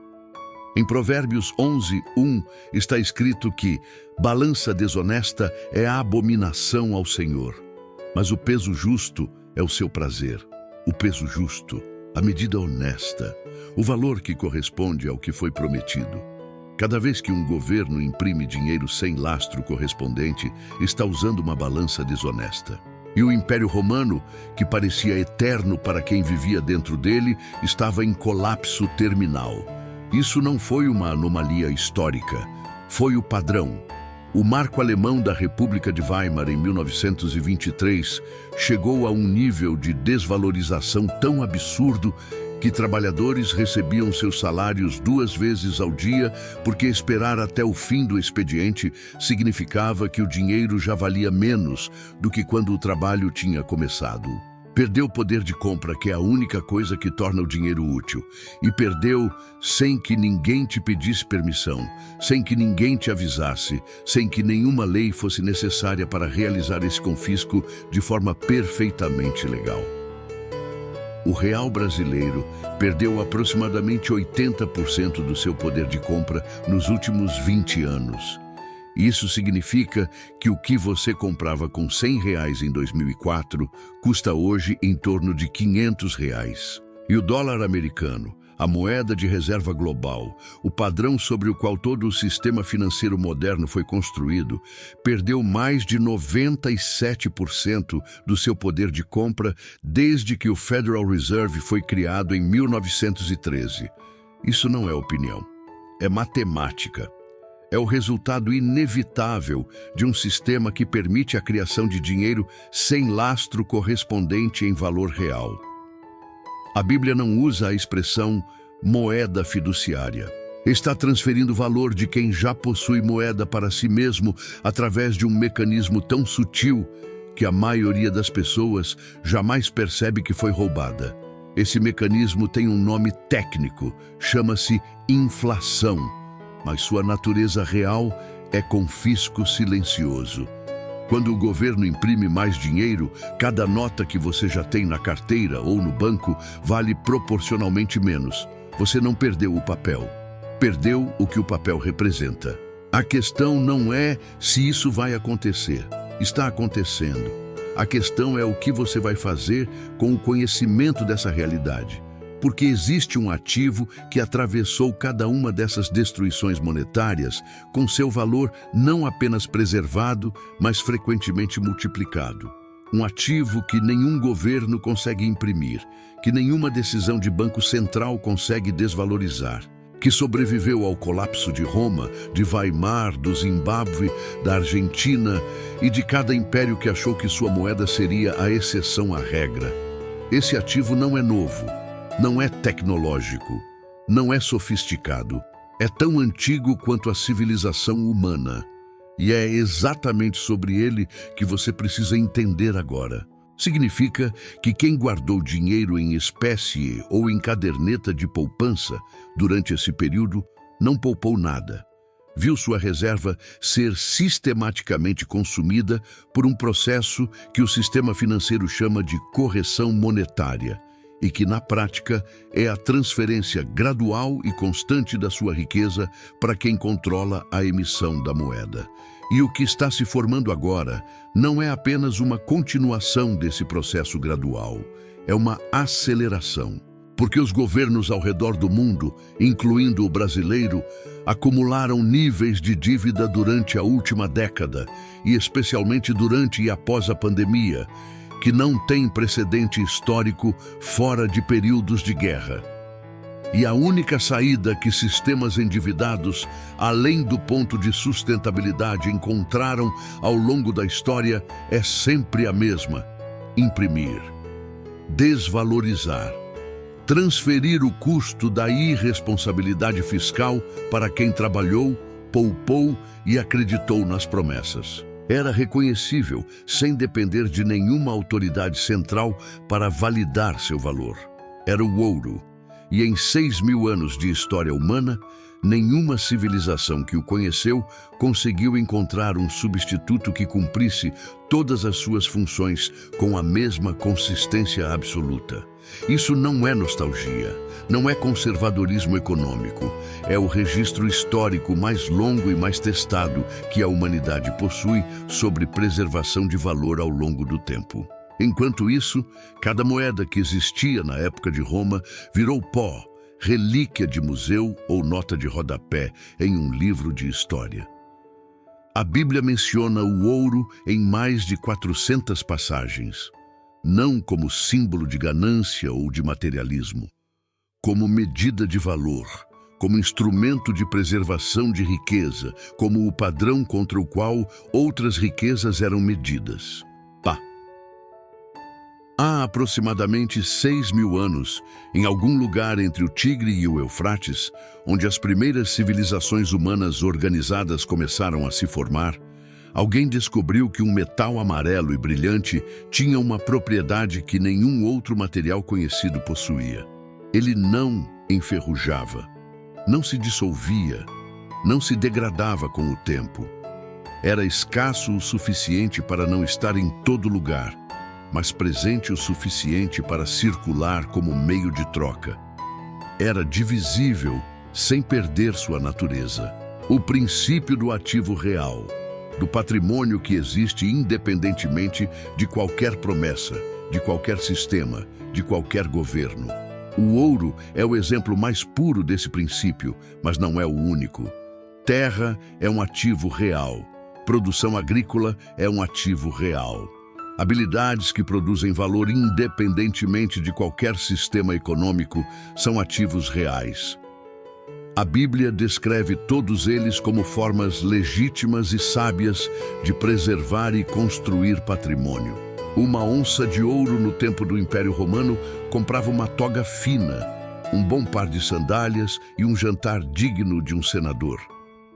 [SPEAKER 1] Em Provérbios 11:1 está escrito que balança desonesta é a abominação ao Senhor, mas o peso justo é o seu prazer. O peso justo, a medida honesta, o valor que corresponde ao que foi prometido. Cada vez que um governo imprime dinheiro sem lastro correspondente, está usando uma balança desonesta. E o Império Romano, que parecia eterno para quem vivia dentro dele, estava em colapso terminal. Isso não foi uma anomalia histórica, foi o padrão. O marco alemão da República de Weimar, em 1923, chegou a um nível de desvalorização tão absurdo que trabalhadores recebiam seus salários 2 vezes ao dia, porque esperar até o fim do expediente significava que o dinheiro já valia menos do que quando o trabalho tinha começado. Perdeu o poder de compra, que é a única coisa que torna o dinheiro útil. E perdeu sem que ninguém te pedisse permissão, sem que ninguém te avisasse, sem que nenhuma lei fosse necessária para realizar esse confisco de forma perfeitamente legal. O real brasileiro perdeu aproximadamente 80% do seu poder de compra nos últimos 20 anos. Isso significa que o que você comprava com R$100 em 2004 custa hoje em torno de R$500. E o dólar americano, a moeda de reserva global, o padrão sobre o qual todo o sistema financeiro moderno foi construído, perdeu mais de 97% do seu poder de compra desde que o Federal Reserve foi criado em 1913. Isso não é opinião, é matemática. É o resultado inevitável de um sistema que permite a criação de dinheiro sem lastro correspondente em valor real. A Bíblia não usa a expressão moeda fiduciária. Está transferindo o valor de quem já possui moeda para si mesmo através de um mecanismo tão sutil que a maioria das pessoas jamais percebe que foi roubada. Esse mecanismo tem um nome técnico, chama-se inflação. Mas sua natureza real é confisco silencioso. Quando o governo imprime mais dinheiro, cada nota que você já tem na carteira ou no banco vale proporcionalmente menos. Você não perdeu o papel, perdeu o que o papel representa. A questão não é se isso vai acontecer. Está acontecendo. A questão é o que você vai fazer com o conhecimento dessa realidade. Porque existe um ativo que atravessou cada uma dessas destruições monetárias com seu valor não apenas preservado, mas frequentemente multiplicado. Um ativo que nenhum governo consegue imprimir, que nenhuma decisão de banco central consegue desvalorizar, que sobreviveu ao colapso de Roma, de Weimar, do Zimbábue, da Argentina e de cada império que achou que sua moeda seria a exceção à regra. Esse ativo não é novo. Não é tecnológico, não é sofisticado, é tão antigo quanto a civilização humana. E é exatamente sobre ele que você precisa entender agora. Significa que quem guardou dinheiro em espécie ou em caderneta de poupança durante esse período não poupou nada. Viu sua reserva ser sistematicamente consumida por um processo que o sistema financeiro chama de correção monetária, e que, na prática, é a transferência gradual e constante da sua riqueza para quem controla a emissão da moeda. E o que está se formando agora não é apenas uma continuação desse processo gradual, é uma aceleração. Porque os governos ao redor do mundo, incluindo o brasileiro, acumularam níveis de dívida durante a última década, e especialmente durante e após a pandemia, que não tem precedente histórico fora de períodos de guerra. E a única saída que sistemas endividados, além do ponto de sustentabilidade, encontraram ao longo da história é sempre a mesma: imprimir, desvalorizar, transferir o custo da irresponsabilidade fiscal para quem trabalhou, poupou e acreditou nas promessas. Era reconhecível, sem depender de nenhuma autoridade central para validar seu valor. Era o ouro. E em 6.000 anos de história humana, Nenhuma civilização que o conheceu conseguiu encontrar um substituto que cumprisse todas as suas funções com a mesma consistência absoluta. Isso não é nostalgia, não é conservadorismo econômico, é o registro histórico mais longo e mais testado que a humanidade possui sobre preservação de valor ao longo do tempo. Enquanto isso, cada moeda que existia na época de Roma virou pó, relíquia de museu ou nota de rodapé em um livro de história. A Bíblia menciona o ouro em mais de 400 passagens, não como símbolo de ganância ou de materialismo, como medida de valor, como instrumento de preservação de riqueza, como o padrão contra o qual outras riquezas eram medidas. Há aproximadamente 6.000 anos, em algum lugar entre o Tigre e o Eufrates, onde as primeiras civilizações humanas organizadas começaram a se formar, alguém descobriu que um metal amarelo e brilhante tinha uma propriedade que nenhum outro material conhecido possuía. Ele não enferrujava, não se dissolvia, não se degradava com o tempo. Era escasso o suficiente para não estar em todo lugar, mas presente o suficiente para circular como meio de troca. Era divisível sem perder sua natureza. O princípio do ativo real, do patrimônio que existe independentemente de qualquer promessa, de qualquer sistema, de qualquer governo. O ouro é o exemplo mais puro desse princípio, mas não é o único. Terra é um ativo real. Produção agrícola é um ativo real. Habilidades que produzem valor independentemente de qualquer sistema econômico são ativos reais. A Bíblia descreve todos eles como formas legítimas e sábias de preservar e construir patrimônio. Uma onça de ouro no tempo do Império Romano comprava uma toga fina, um bom par de sandálias e um jantar digno de um senador.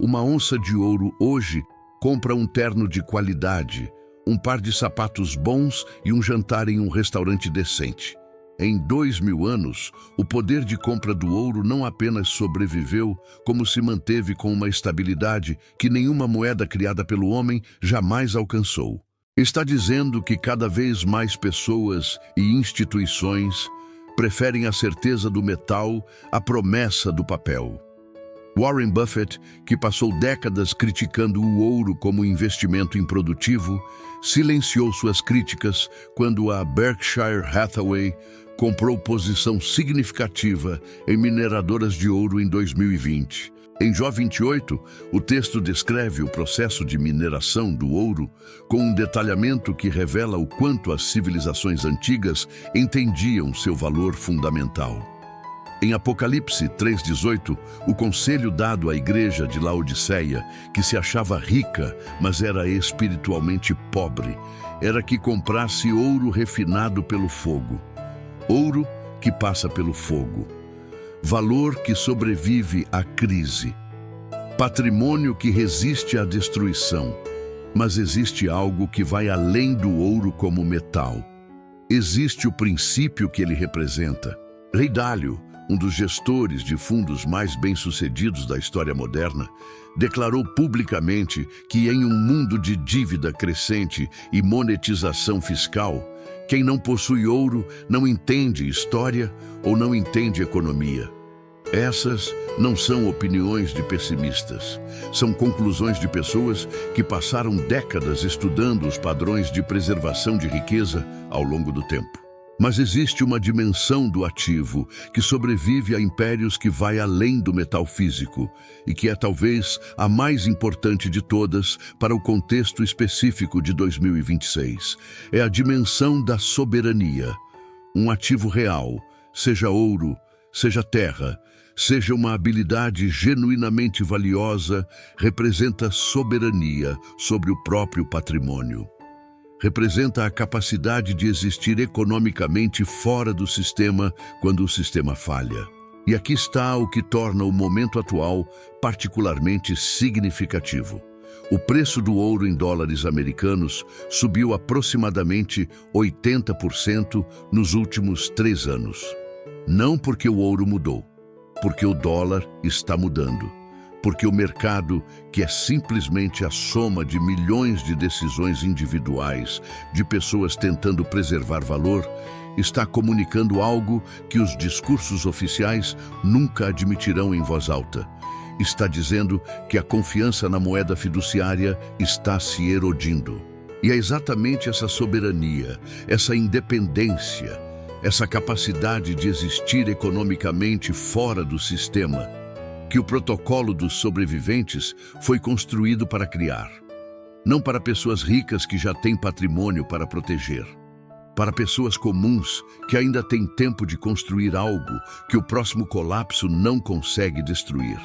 [SPEAKER 1] Uma onça de ouro hoje compra um terno de qualidade, um par de sapatos bons e um jantar em um restaurante decente. Em 2.000 anos, o poder de compra do ouro não apenas sobreviveu, como se manteve com uma estabilidade que nenhuma moeda criada pelo homem jamais alcançou. Está dizendo que cada vez mais pessoas e instituições preferem a certeza do metal à promessa do papel. Warren Buffett, que passou décadas criticando o ouro como investimento improdutivo, silenciou suas críticas quando a Berkshire Hathaway comprou posição significativa em mineradoras de ouro em 2020. Em Jó 28, o texto descreve o processo de mineração do ouro com um detalhamento que revela o quanto as civilizações antigas entendiam seu valor fundamental. Em Apocalipse 3,18, o conselho dado à igreja de Laodiceia, que se achava rica, mas era espiritualmente pobre, era que comprasse ouro refinado pelo fogo. Ouro que passa pelo fogo. Valor que sobrevive à crise. Patrimônio que resiste à destruição. Mas existe algo que vai além do ouro como metal. Existe o princípio que ele representa. Ray Dalio, um dos gestores de fundos mais bem-sucedidos da história moderna, declarou publicamente que em um mundo de dívida crescente e monetização fiscal, quem não possui ouro não entende história ou não entende economia. Essas não são opiniões de pessimistas, são conclusões de pessoas que passaram décadas estudando os padrões de preservação de riqueza ao longo do tempo. Mas existe uma dimensão do ativo que sobrevive a impérios que vai além do metal físico e que é talvez a mais importante de todas para o contexto específico de 2026. É a dimensão da soberania. Um ativo real, seja ouro, seja terra, seja uma habilidade genuinamente valiosa, representa soberania sobre o próprio patrimônio. Representa a capacidade de existir economicamente fora do sistema quando o sistema falha. E aqui está o que torna o momento atual particularmente significativo. O preço do ouro em dólares americanos subiu aproximadamente 80% nos últimos 3 anos. Não porque o ouro mudou, porque o dólar está mudando. Porque o mercado, que é simplesmente a soma de milhões de decisões individuais, de pessoas tentando preservar valor, está comunicando algo que os discursos oficiais nunca admitirão em voz alta. Está dizendo que a confiança na moeda fiduciária está se erodindo. E é exatamente essa soberania, essa independência, essa capacidade de existir economicamente fora do sistema, que o protocolo dos sobreviventes foi construído para criar. Não para pessoas ricas que já têm patrimônio para proteger. Para pessoas comuns que ainda têm tempo de construir algo que o próximo colapso não consegue destruir.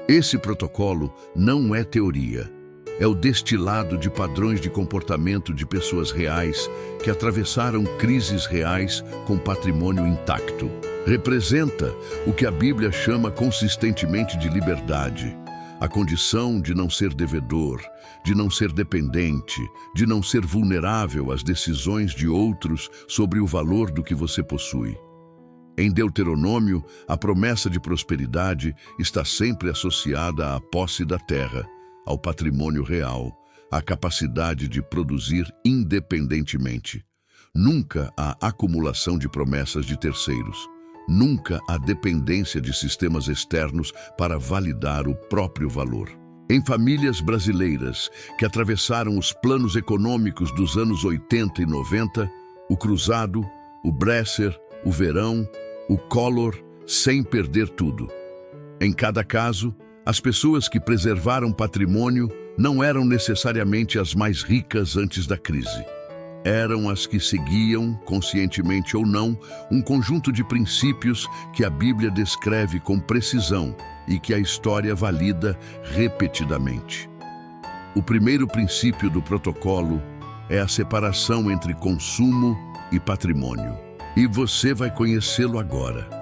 [SPEAKER 1] Esse protocolo não é teoria. É o destilado de padrões de comportamento de pessoas reais que atravessaram crises reais com patrimônio intacto. Representa o que a Bíblia chama consistentemente de liberdade, a condição de não ser devedor, de não ser dependente, de não ser vulnerável às decisões de outros sobre o valor do que você possui. Em Deuteronômio, a promessa de prosperidade está sempre associada à posse da terra, ao patrimônio real, à capacidade de produzir independentemente. Nunca há acumulação de promessas de terceiros. Nunca há dependência de sistemas externos para validar o próprio valor. Em famílias brasileiras que atravessaram os planos econômicos dos anos 80 e 90, o Cruzado, o Bresser, o Verão, o Collor, sem perder tudo. Em cada caso, as pessoas que preservaram patrimônio não eram necessariamente as mais ricas antes da crise. Eram as que seguiam, conscientemente ou não, um conjunto de princípios que a Bíblia descreve com precisão e que a história valida repetidamente. O primeiro princípio do protocolo é a separação entre consumo e patrimônio. E você vai conhecê-lo agora.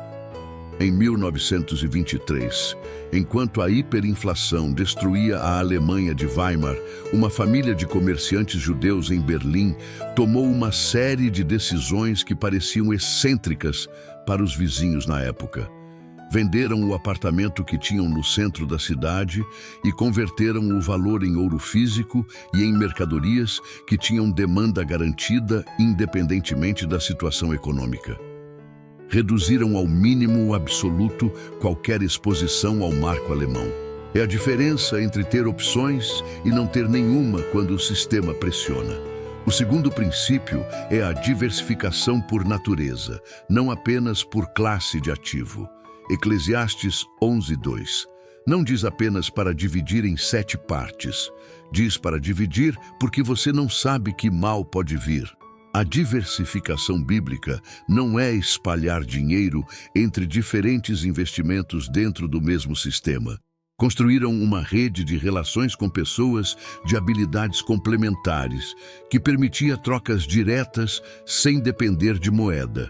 [SPEAKER 1] Em 1923, enquanto a hiperinflação destruía a Alemanha de Weimar, uma família de comerciantes judeus em Berlim tomou uma série de decisões que pareciam excêntricas para os vizinhos na época. Venderam o apartamento que tinham no centro da cidade e converteram o valor em ouro físico e em mercadorias que tinham demanda garantida independentemente da situação econômica. Reduziram ao mínimo absoluto qualquer exposição ao marco alemão. É a diferença entre ter opções e não ter nenhuma quando o sistema pressiona. O segundo princípio é a diversificação por natureza, não apenas por classe de ativo. Eclesiastes 11:2. Não diz apenas para dividir em 7 partes. Diz para dividir porque você não sabe que mal pode vir. A diversificação bíblica não é espalhar dinheiro entre diferentes investimentos dentro do mesmo sistema. Construíram uma rede de relações com pessoas de habilidades complementares, que permitia trocas diretas sem depender de moeda.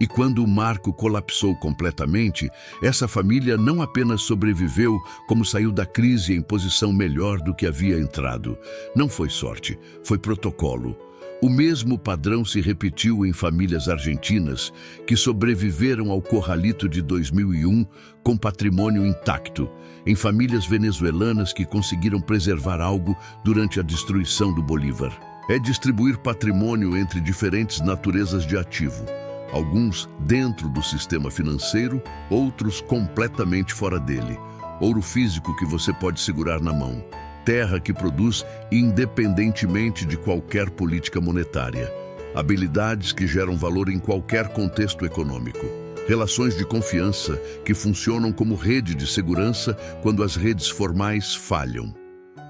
[SPEAKER 1] E quando o marco colapsou completamente, essa família não apenas sobreviveu, como saiu da crise em posição melhor do que havia entrado. Não foi sorte, foi protocolo. O mesmo padrão se repetiu em famílias argentinas que sobreviveram ao corralito de 2001 com patrimônio intacto, em famílias venezuelanas que conseguiram preservar algo durante a destruição do Bolívar. É distribuir patrimônio entre diferentes naturezas de ativo, alguns dentro do sistema financeiro, outros completamente fora dele. Ouro físico que você pode segurar na mão. Terra que produz independentemente de qualquer política monetária. Habilidades que geram valor em qualquer contexto econômico. Relações de confiança que funcionam como rede de segurança quando as redes formais falham.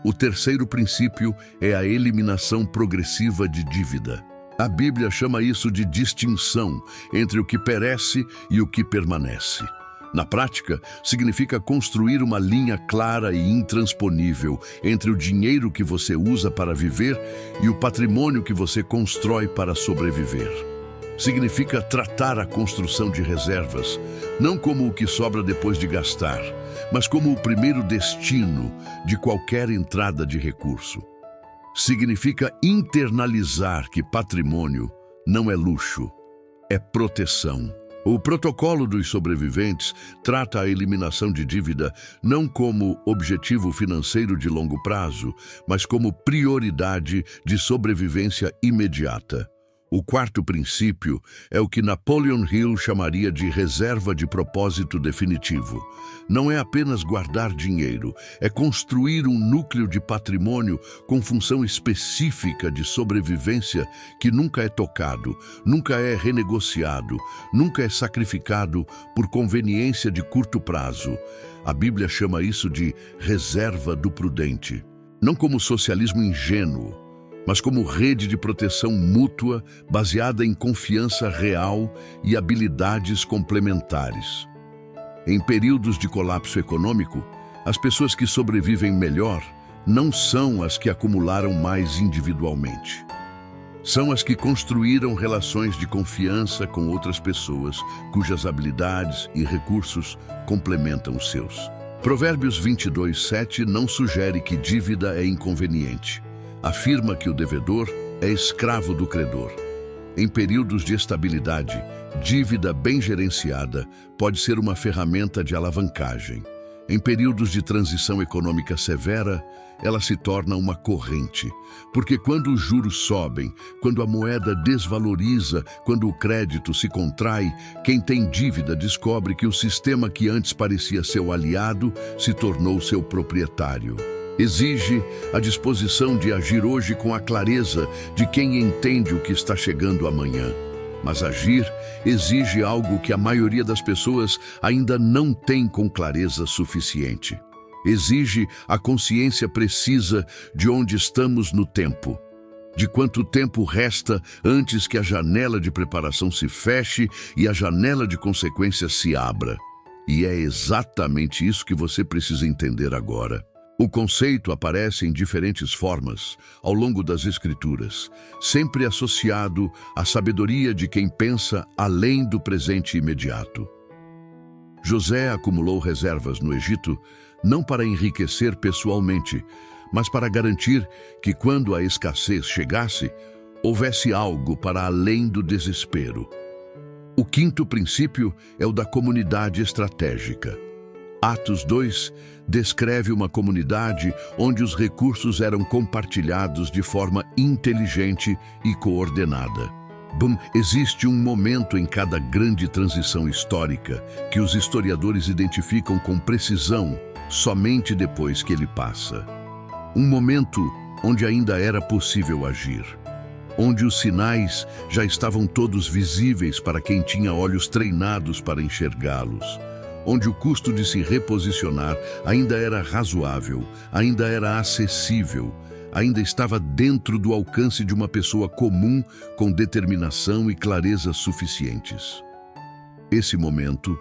[SPEAKER 1] O terceiro princípio é a eliminação progressiva de dívida. A Bíblia chama isso de distinção entre o que perece e o que permanece. Na prática, significa construir uma linha clara e intransponível entre o dinheiro que você usa para viver e o patrimônio que você constrói para sobreviver. Significa tratar a construção de reservas, não como o que sobra depois de gastar, mas como o primeiro destino de qualquer entrada de recurso. Significa internalizar que patrimônio não é luxo, é proteção. O protocolo dos sobreviventes trata a eliminação de dívida não como objetivo financeiro de longo prazo, mas como prioridade de sobrevivência imediata. O quarto princípio é o que Napoleon Hill chamaria de reserva de propósito definitivo. Não é apenas guardar dinheiro, é construir um núcleo de patrimônio com função específica de sobrevivência que nunca é tocado, nunca é renegociado, nunca é sacrificado por conveniência de curto prazo. A Bíblia chama isso de reserva do prudente. Não como socialismo ingênuo, mas como rede de proteção mútua baseada em confiança real e habilidades complementares. Em períodos de colapso econômico, as pessoas que sobrevivem melhor não são as que acumularam mais individualmente. São as que construíram relações de confiança com outras pessoas, cujas habilidades e recursos complementam os seus. Provérbios 22:7 não sugere que dívida é inconveniente. Afirma que o devedor é escravo do credor. Em períodos de estabilidade, dívida bem gerenciada pode ser uma ferramenta de alavancagem. Em períodos de transição econômica severa, ela se torna uma corrente. Porque quando os juros sobem, quando a moeda desvaloriza, quando o crédito se contrai, quem tem dívida descobre que o sistema que antes parecia seu aliado se tornou seu proprietário. Exige a disposição de agir hoje com a clareza de quem entende o que está chegando amanhã. Mas agir exige algo que a maioria das pessoas ainda não tem com clareza suficiente. Exige a consciência precisa de onde estamos no tempo, de quanto tempo resta antes que a janela de preparação se feche e a janela de consequências se abra. E é exatamente isso que você precisa entender agora. O conceito aparece em diferentes formas ao longo das Escrituras, sempre associado à sabedoria de quem pensa além do presente imediato. José acumulou reservas no Egito não para enriquecer pessoalmente, mas para garantir que quando a escassez chegasse, houvesse algo para além do desespero. O quinto princípio é o da comunidade estratégica. Atos 2 descreve uma comunidade onde os recursos eram compartilhados de forma inteligente e coordenada. Existe um momento em cada grande transição histórica que os historiadores identificam com precisão somente depois que ele passa. Um momento onde ainda era possível agir, onde os sinais já estavam todos visíveis para quem tinha olhos treinados para enxergá-los, onde o custo de se reposicionar ainda era razoável, ainda era acessível, ainda estava dentro do alcance de uma pessoa comum com determinação e clareza suficientes. Esse momento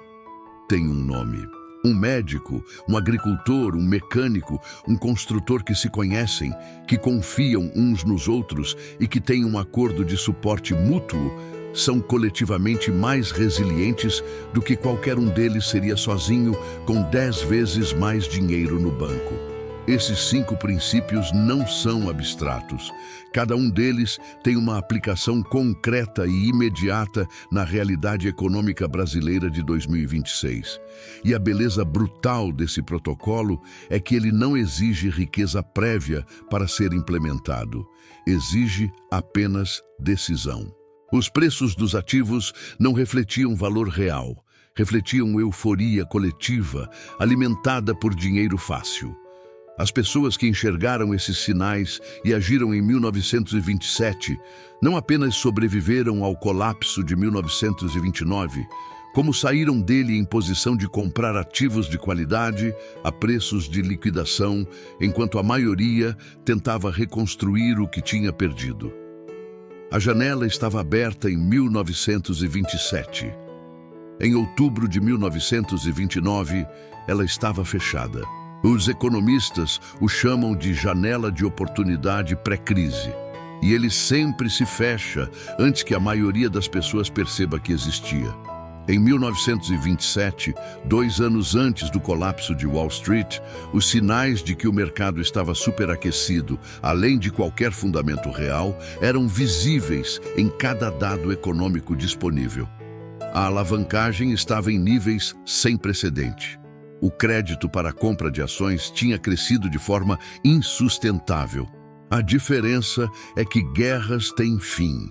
[SPEAKER 1] tem um nome. Um médico, um agricultor, um mecânico, um construtor que se conhecem, que confiam uns nos outros e que têm um acordo de suporte mútuo, são coletivamente mais resilientes do que qualquer um deles seria sozinho com 10 vezes mais dinheiro no banco. Esses 5 princípios não são abstratos. Cada um deles tem uma aplicação concreta e imediata na realidade econômica brasileira de 2026. E a beleza brutal desse protocolo é que ele não exige riqueza prévia para ser implementado. Exige apenas decisão. Os preços dos ativos não refletiam valor real, refletiam euforia coletiva, alimentada por dinheiro fácil. As pessoas que enxergaram esses sinais e agiram em 1927 não apenas sobreviveram ao colapso de 1929, como saíram dele em posição de comprar ativos de qualidade a preços de liquidação, enquanto a maioria tentava reconstruir o que tinha perdido. A janela estava aberta em 1927. Em outubro de 1929, ela estava fechada. Os economistas o chamam de janela de oportunidade pré-crise. E ele sempre se fecha antes que a maioria das pessoas perceba que existia. Em 1927, 2 anos antes do colapso de Wall Street, os sinais de que o mercado estava superaquecido, além de qualquer fundamento real, eram visíveis em cada dado econômico disponível. A alavancagem estava em níveis sem precedente. O crédito para a compra de ações tinha crescido de forma insustentável. A diferença é que guerras têm fim.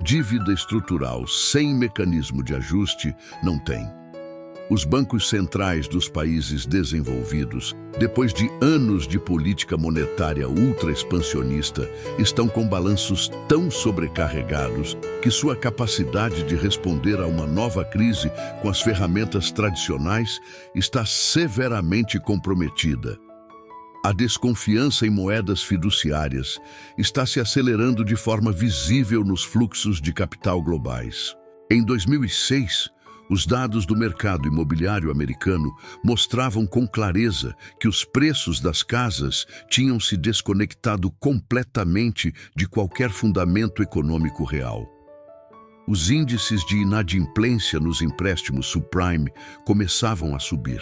[SPEAKER 1] Dívida estrutural sem mecanismo de ajuste não tem. Os bancos centrais dos países desenvolvidos, depois de anos de política monetária ultra-expansionista, estão com balanços tão sobrecarregados que sua capacidade de responder a uma nova crise com as ferramentas tradicionais está severamente comprometida. A desconfiança em moedas fiduciárias está se acelerando de forma visível nos fluxos de capital globais. Em 2006, os dados do mercado imobiliário americano mostravam com clareza que os preços das casas tinham se desconectado completamente de qualquer fundamento econômico real. Os índices de inadimplência nos empréstimos subprime começavam a subir.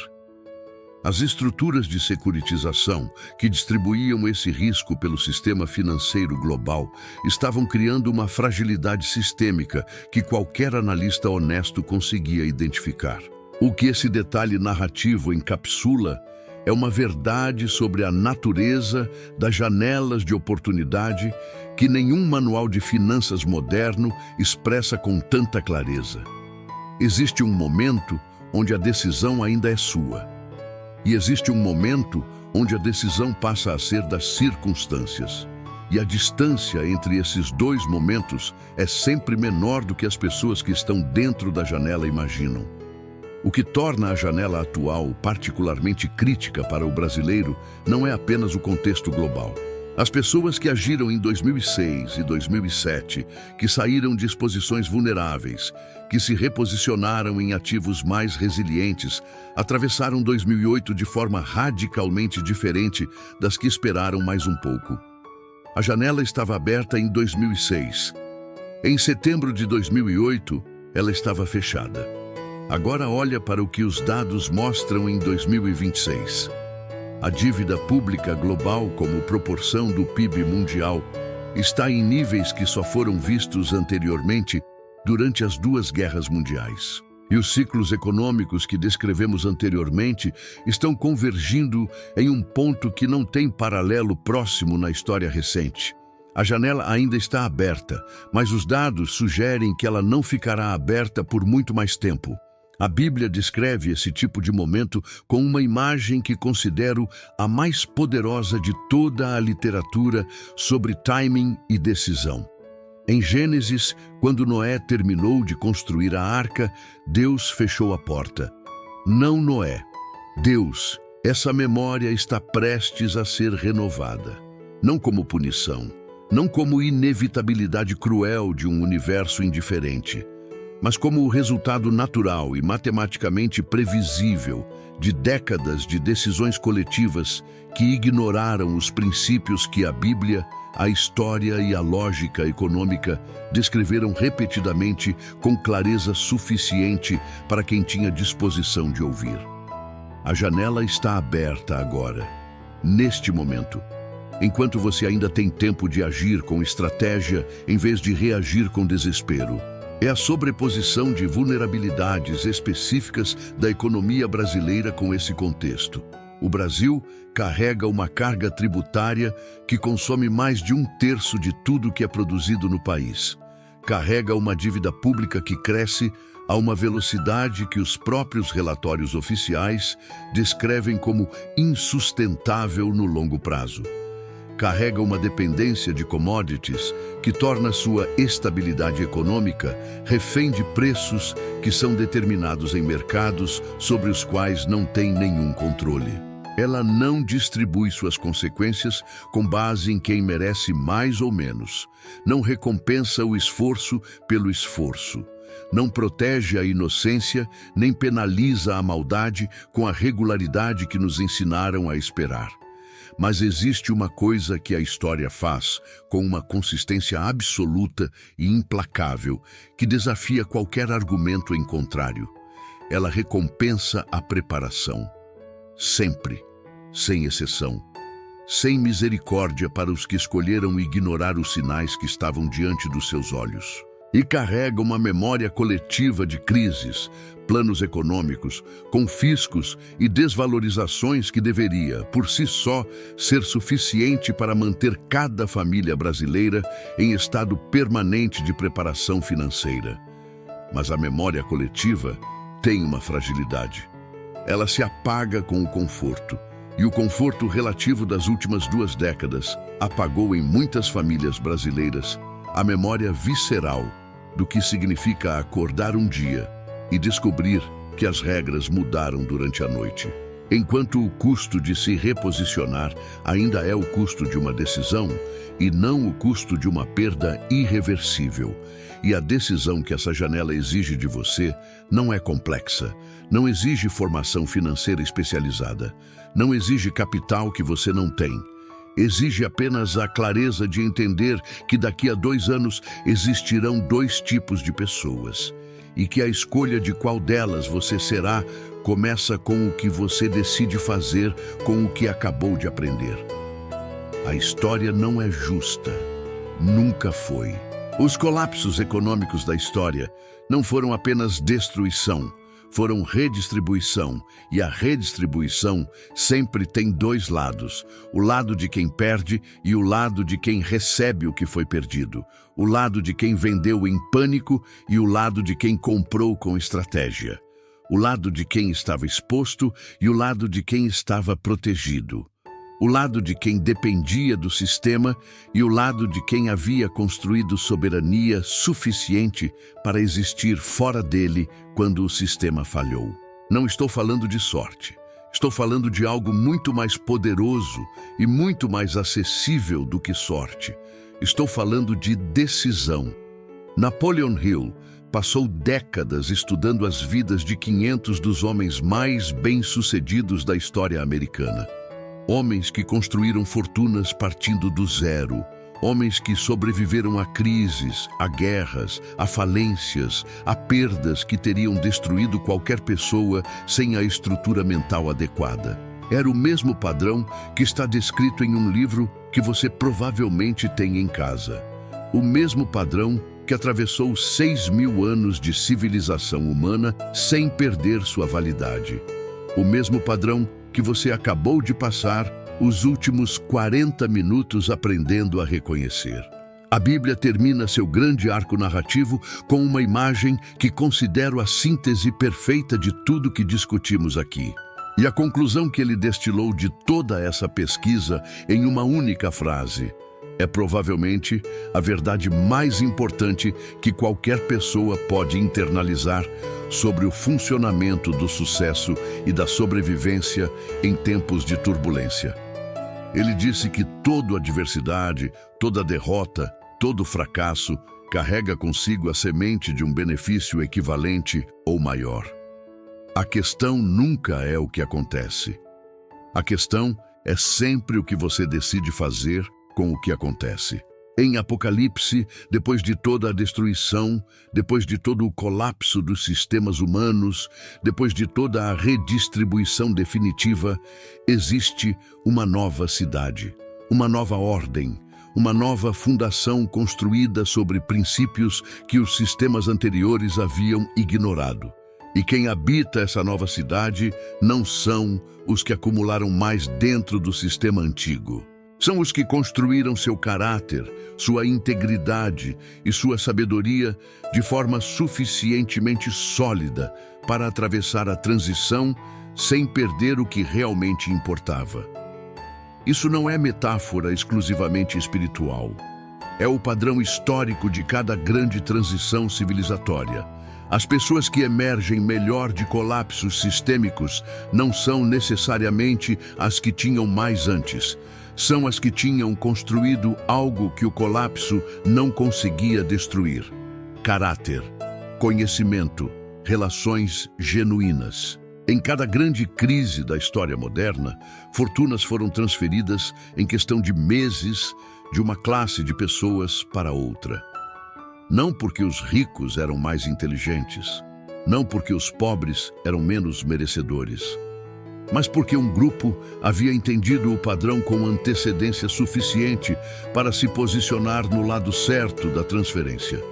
[SPEAKER 1] As estruturas de securitização que distribuíam esse risco pelo sistema financeiro global estavam criando uma fragilidade sistêmica que qualquer analista honesto conseguia identificar. O que esse detalhe narrativo encapsula é uma verdade sobre a natureza das janelas de oportunidade que nenhum manual de finanças moderno expressa com tanta clareza. Existe um momento onde a decisão ainda é sua. E existe um momento onde a decisão passa a ser das circunstâncias. E a distância entre esses dois momentos é sempre menor do que as pessoas que estão dentro da janela imaginam. O que torna a janela atual particularmente crítica para o brasileiro não é apenas o contexto global. As pessoas que agiram em 2006 e 2007, que saíram de exposições vulneráveis, que se reposicionaram em ativos mais resilientes, atravessaram 2008 de forma radicalmente diferente das que esperaram mais um pouco. A janela estava aberta em 2006. Em setembro de 2008, ela estava fechada. Agora olha para o que os dados mostram em 2026. A dívida pública global, como proporção do PIB mundial, está em níveis que só foram vistos anteriormente durante as duas guerras mundiais. E os ciclos econômicos que descrevemos anteriormente estão convergindo em um ponto que não tem paralelo próximo na história recente. A janela ainda está aberta, mas os dados sugerem que ela não ficará aberta por muito mais tempo. A Bíblia descreve esse tipo de momento com uma imagem que considero a mais poderosa de toda a literatura sobre timing e decisão. Em Gênesis, quando Noé terminou de construir a arca, Deus fechou a porta. Não Noé. Deus, essa memória está prestes a ser renovada. Não como punição, não como inevitabilidade cruel de um universo indiferente, mas como o resultado natural e matematicamente previsível de décadas de decisões coletivas que ignoraram os princípios que a Bíblia, a história e a lógica econômica descreveram repetidamente com clareza suficiente para quem tinha disposição de ouvir. A janela está aberta agora, neste momento, enquanto você ainda tem tempo de agir com estratégia em vez de reagir com desespero. É a sobreposição de vulnerabilidades específicas da economia brasileira com esse contexto. O Brasil carrega uma carga tributária que consome mais de 1/3 de tudo que é produzido no país. Carrega uma dívida pública que cresce a uma velocidade que os próprios relatórios oficiais descrevem como insustentável no longo prazo. Carrega uma dependência de commodities que torna sua estabilidade econômica refém de preços que são determinados em mercados sobre os quais não tem nenhum controle. Ela não distribui suas consequências com base em quem merece mais ou menos. Não recompensa o esforço pelo esforço. Não protege a inocência, nem penaliza a maldade com a regularidade que nos ensinaram a esperar. Mas existe uma coisa que a história faz com uma consistência absoluta e implacável que desafia qualquer argumento em contrário. Ela recompensa a preparação. Sempre, sem exceção. Sem misericórdia para os que escolheram ignorar os sinais que estavam diante dos seus olhos. e carrega uma memória coletiva de crises, planos econômicos, confiscos e desvalorizações que deveria, por si só, ser suficiente para manter cada família brasileira em estado permanente de preparação financeira. Mas a memória coletiva tem uma fragilidade. Ela se apaga com o conforto, e o conforto relativo das últimas 2 décadas apagou em muitas famílias brasileiras a memória visceral do que significa acordar um dia e descobrir que as regras mudaram durante a noite. Enquanto o custo de se reposicionar ainda é o custo de uma decisão e não o custo de uma perda irreversível. E a decisão que essa janela exige de você não é complexa, não exige formação financeira especializada, não exige capital que você não tem. Exige apenas a clareza de entender que daqui a 2 anos existirão 2 tipos de pessoas e que a escolha de qual delas você será começa com o que você decide fazer com o que acabou de aprender. A história não é justa. Nunca foi. Os colapsos econômicos da história não foram apenas destruição, foram redistribuição, e a redistribuição sempre tem 2 lados, o lado de quem perde e o lado de quem recebe o que foi perdido, o lado de quem vendeu em pânico e o lado de quem comprou com estratégia, o lado de quem estava exposto e o lado de quem estava protegido, o lado de quem dependia do sistema e o lado de quem havia construído soberania suficiente para existir fora dele quando o sistema falhou. Não estou falando de sorte. Estou falando de algo muito mais poderoso e muito mais acessível do que sorte. Estou falando de decisão. Napoleon Hill passou décadas estudando as vidas de 500 dos homens mais bem-sucedidos da história americana. Homens que construíram fortunas partindo do zero. Homens que sobreviveram a crises, a guerras, a falências, a perdas que teriam destruído qualquer pessoa sem a estrutura mental adequada. Era o mesmo padrão que está descrito em um livro que você provavelmente tem em casa. O mesmo padrão que atravessou 6.000 anos de civilização humana sem perder sua validade. O mesmo padrão que você acabou de passar os últimos 40 minutos aprendendo a reconhecer. A Bíblia termina seu grande arco narrativo com uma imagem que considero a síntese perfeita de tudo que discutimos aqui. E a conclusão que ele destilou de toda essa pesquisa em uma única frase é provavelmente a verdade mais importante que qualquer pessoa pode internalizar sobre o funcionamento do sucesso e da sobrevivência em tempos de turbulência. Ele disse que toda adversidade, toda derrota, todo fracasso carrega consigo a semente de um benefício equivalente ou maior. A questão nunca é o que acontece. A questão é sempre o que você decide fazer com o que acontece. Em Apocalipse, depois de toda a destruição, depois de todo o colapso dos sistemas humanos, depois de toda a redistribuição definitiva, existe uma nova cidade, uma nova ordem, uma nova fundação construída sobre princípios que os sistemas anteriores haviam ignorado. E quem habita essa nova cidade não são os que acumularam mais dentro do sistema antigo. São os que construíram seu caráter, sua integridade e sua sabedoria de forma suficientemente sólida para atravessar a transição sem perder o que realmente importava. Isso não é metáfora exclusivamente espiritual. É o padrão histórico de cada grande transição civilizatória. As pessoas que emergem melhor de colapsos sistêmicos não são necessariamente as que tinham mais antes. São as que tinham construído algo que o colapso não conseguia destruir: caráter, conhecimento, relações genuínas. Em cada grande crise da história moderna, fortunas foram transferidas em questão de meses de uma classe de pessoas para outra. Não porque os ricos eram mais inteligentes, não porque os pobres eram menos merecedores, mas porque um grupo havia entendido o padrão com antecedência suficiente para se posicionar no lado certo da transferência.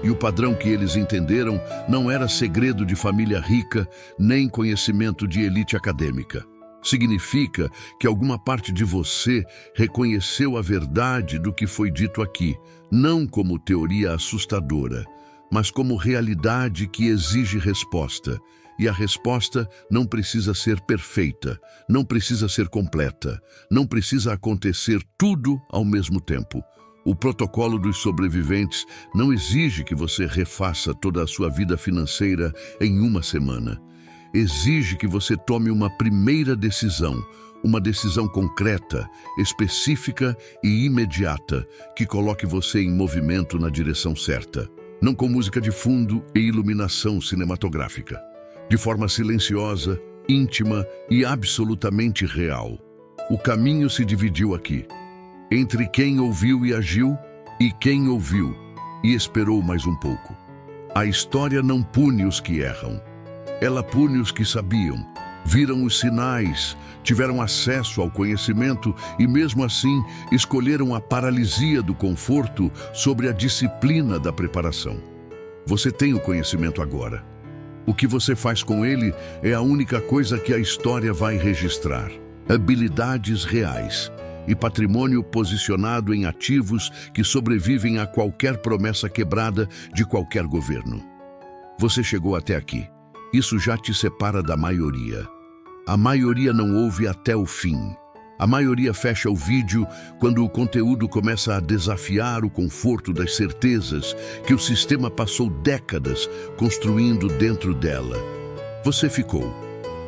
[SPEAKER 1] E o padrão que eles entenderam não era segredo de família rica, nem conhecimento de elite acadêmica. Significa que alguma parte de você reconheceu a verdade do que foi dito aqui, não como teoria assustadora, mas como realidade que exige resposta. E a resposta não precisa ser perfeita, não precisa ser completa, não precisa acontecer tudo ao mesmo tempo. O protocolo dos sobreviventes não exige que você refaça toda a sua vida financeira em uma semana. Exige que você tome uma primeira decisão, uma decisão concreta, específica e imediata, que coloque você em movimento na direção certa. Não com música de fundo e iluminação cinematográfica. De forma silenciosa, íntima e absolutamente real. O caminho se dividiu aqui, entre quem ouviu e agiu e quem ouviu e esperou mais um pouco. A história não pune os que erram. Ela pune os que sabiam, viram os sinais, tiveram acesso ao conhecimento e, mesmo assim, escolheram a paralisia do conforto sobre a disciplina da preparação. Você tem o conhecimento agora. O que você faz com ele é a única coisa que a história vai registrar. Habilidades reais e patrimônio posicionado em ativos que sobrevivem a qualquer promessa quebrada de qualquer governo. Você chegou até aqui. Isso já te separa da maioria. A maioria não ouve até o fim. A maioria fecha o vídeo quando o conteúdo começa a desafiar o conforto das certezas que o sistema passou décadas construindo dentro dela. Você ficou.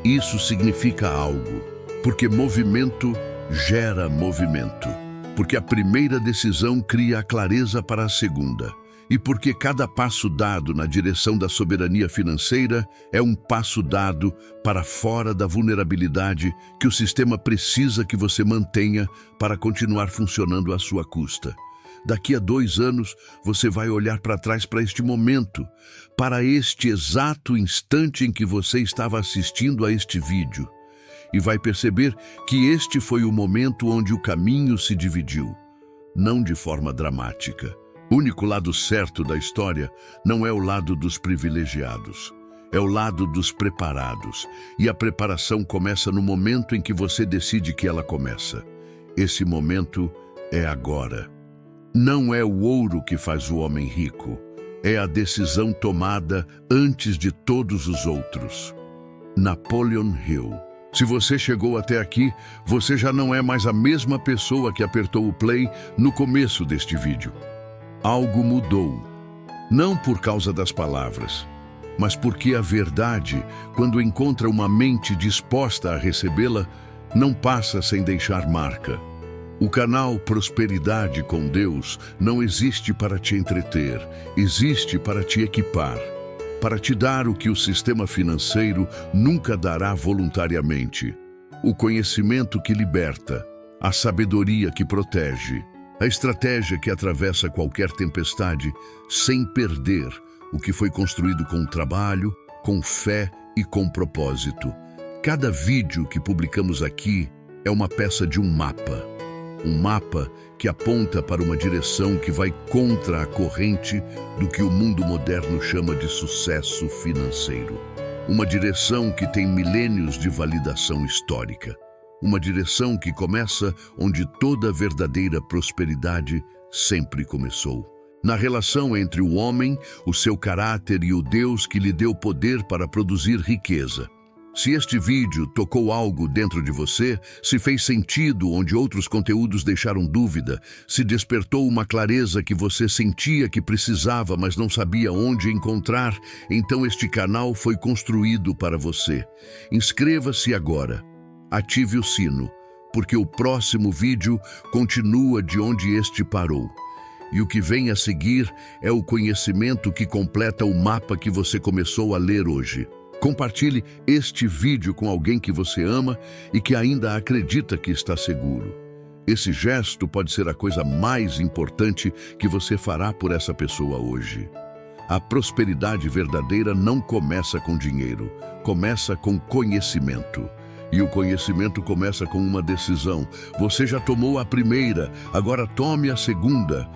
[SPEAKER 1] Isso significa algo, porque movimento gera movimento. Porque a primeira decisão cria a clareza para a segunda. E porque cada passo dado na direção da soberania financeira é um passo dado para fora da vulnerabilidade que o sistema precisa que você mantenha para continuar funcionando à sua custa. Daqui a 2 anos, você vai olhar para trás para este momento, para este exato instante em que você estava assistindo a este vídeo, e vai perceber que este foi o momento onde o caminho se dividiu, não de forma dramática. O único lado certo da história não é o lado dos privilegiados, é o lado dos preparados. E a preparação começa no momento em que você decide que ela começa. Esse momento é agora. Não é o ouro que faz o homem rico, é a decisão tomada antes de todos os outros. Napoleon Hill. Se você chegou até aqui, você já não é mais a mesma pessoa que apertou o play no começo deste vídeo. Algo mudou, não por causa das palavras, mas porque a verdade, quando encontra uma mente disposta a recebê-la, não passa sem deixar marca. O canal Prosperidade com Deus não existe para te entreter, existe para te equipar, para te dar o que o sistema financeiro nunca dará voluntariamente: o conhecimento que liberta, a sabedoria que protege, a estratégia que atravessa qualquer tempestade sem perder o que foi construído com trabalho, com fé e com propósito. Cada vídeo que publicamos aqui é uma peça de um mapa. Um mapa que aponta para uma direção que vai contra a corrente do que o mundo moderno chama de sucesso financeiro. Uma direção que tem milênios de validação histórica. Uma direção que começa onde toda verdadeira prosperidade sempre começou. Na relação entre o homem, o seu caráter e o Deus que lhe deu poder para produzir riqueza. Se este vídeo tocou algo dentro de você, se fez sentido onde outros conteúdos deixaram dúvida, se despertou uma clareza que você sentia que precisava, mas não sabia onde encontrar, então este canal foi construído para você. Inscreva-se agora. Ative o sino, porque o próximo vídeo continua de onde este parou. E o que vem a seguir é o conhecimento que completa o mapa que você começou a ler hoje. Compartilhe este vídeo com alguém que você ama e que ainda acredita que está seguro. Esse gesto pode ser a coisa mais importante que você fará por essa pessoa hoje. A prosperidade verdadeira não começa com dinheiro, começa com conhecimento. E o conhecimento começa com uma decisão. Você já tomou a primeira, agora tome a segunda.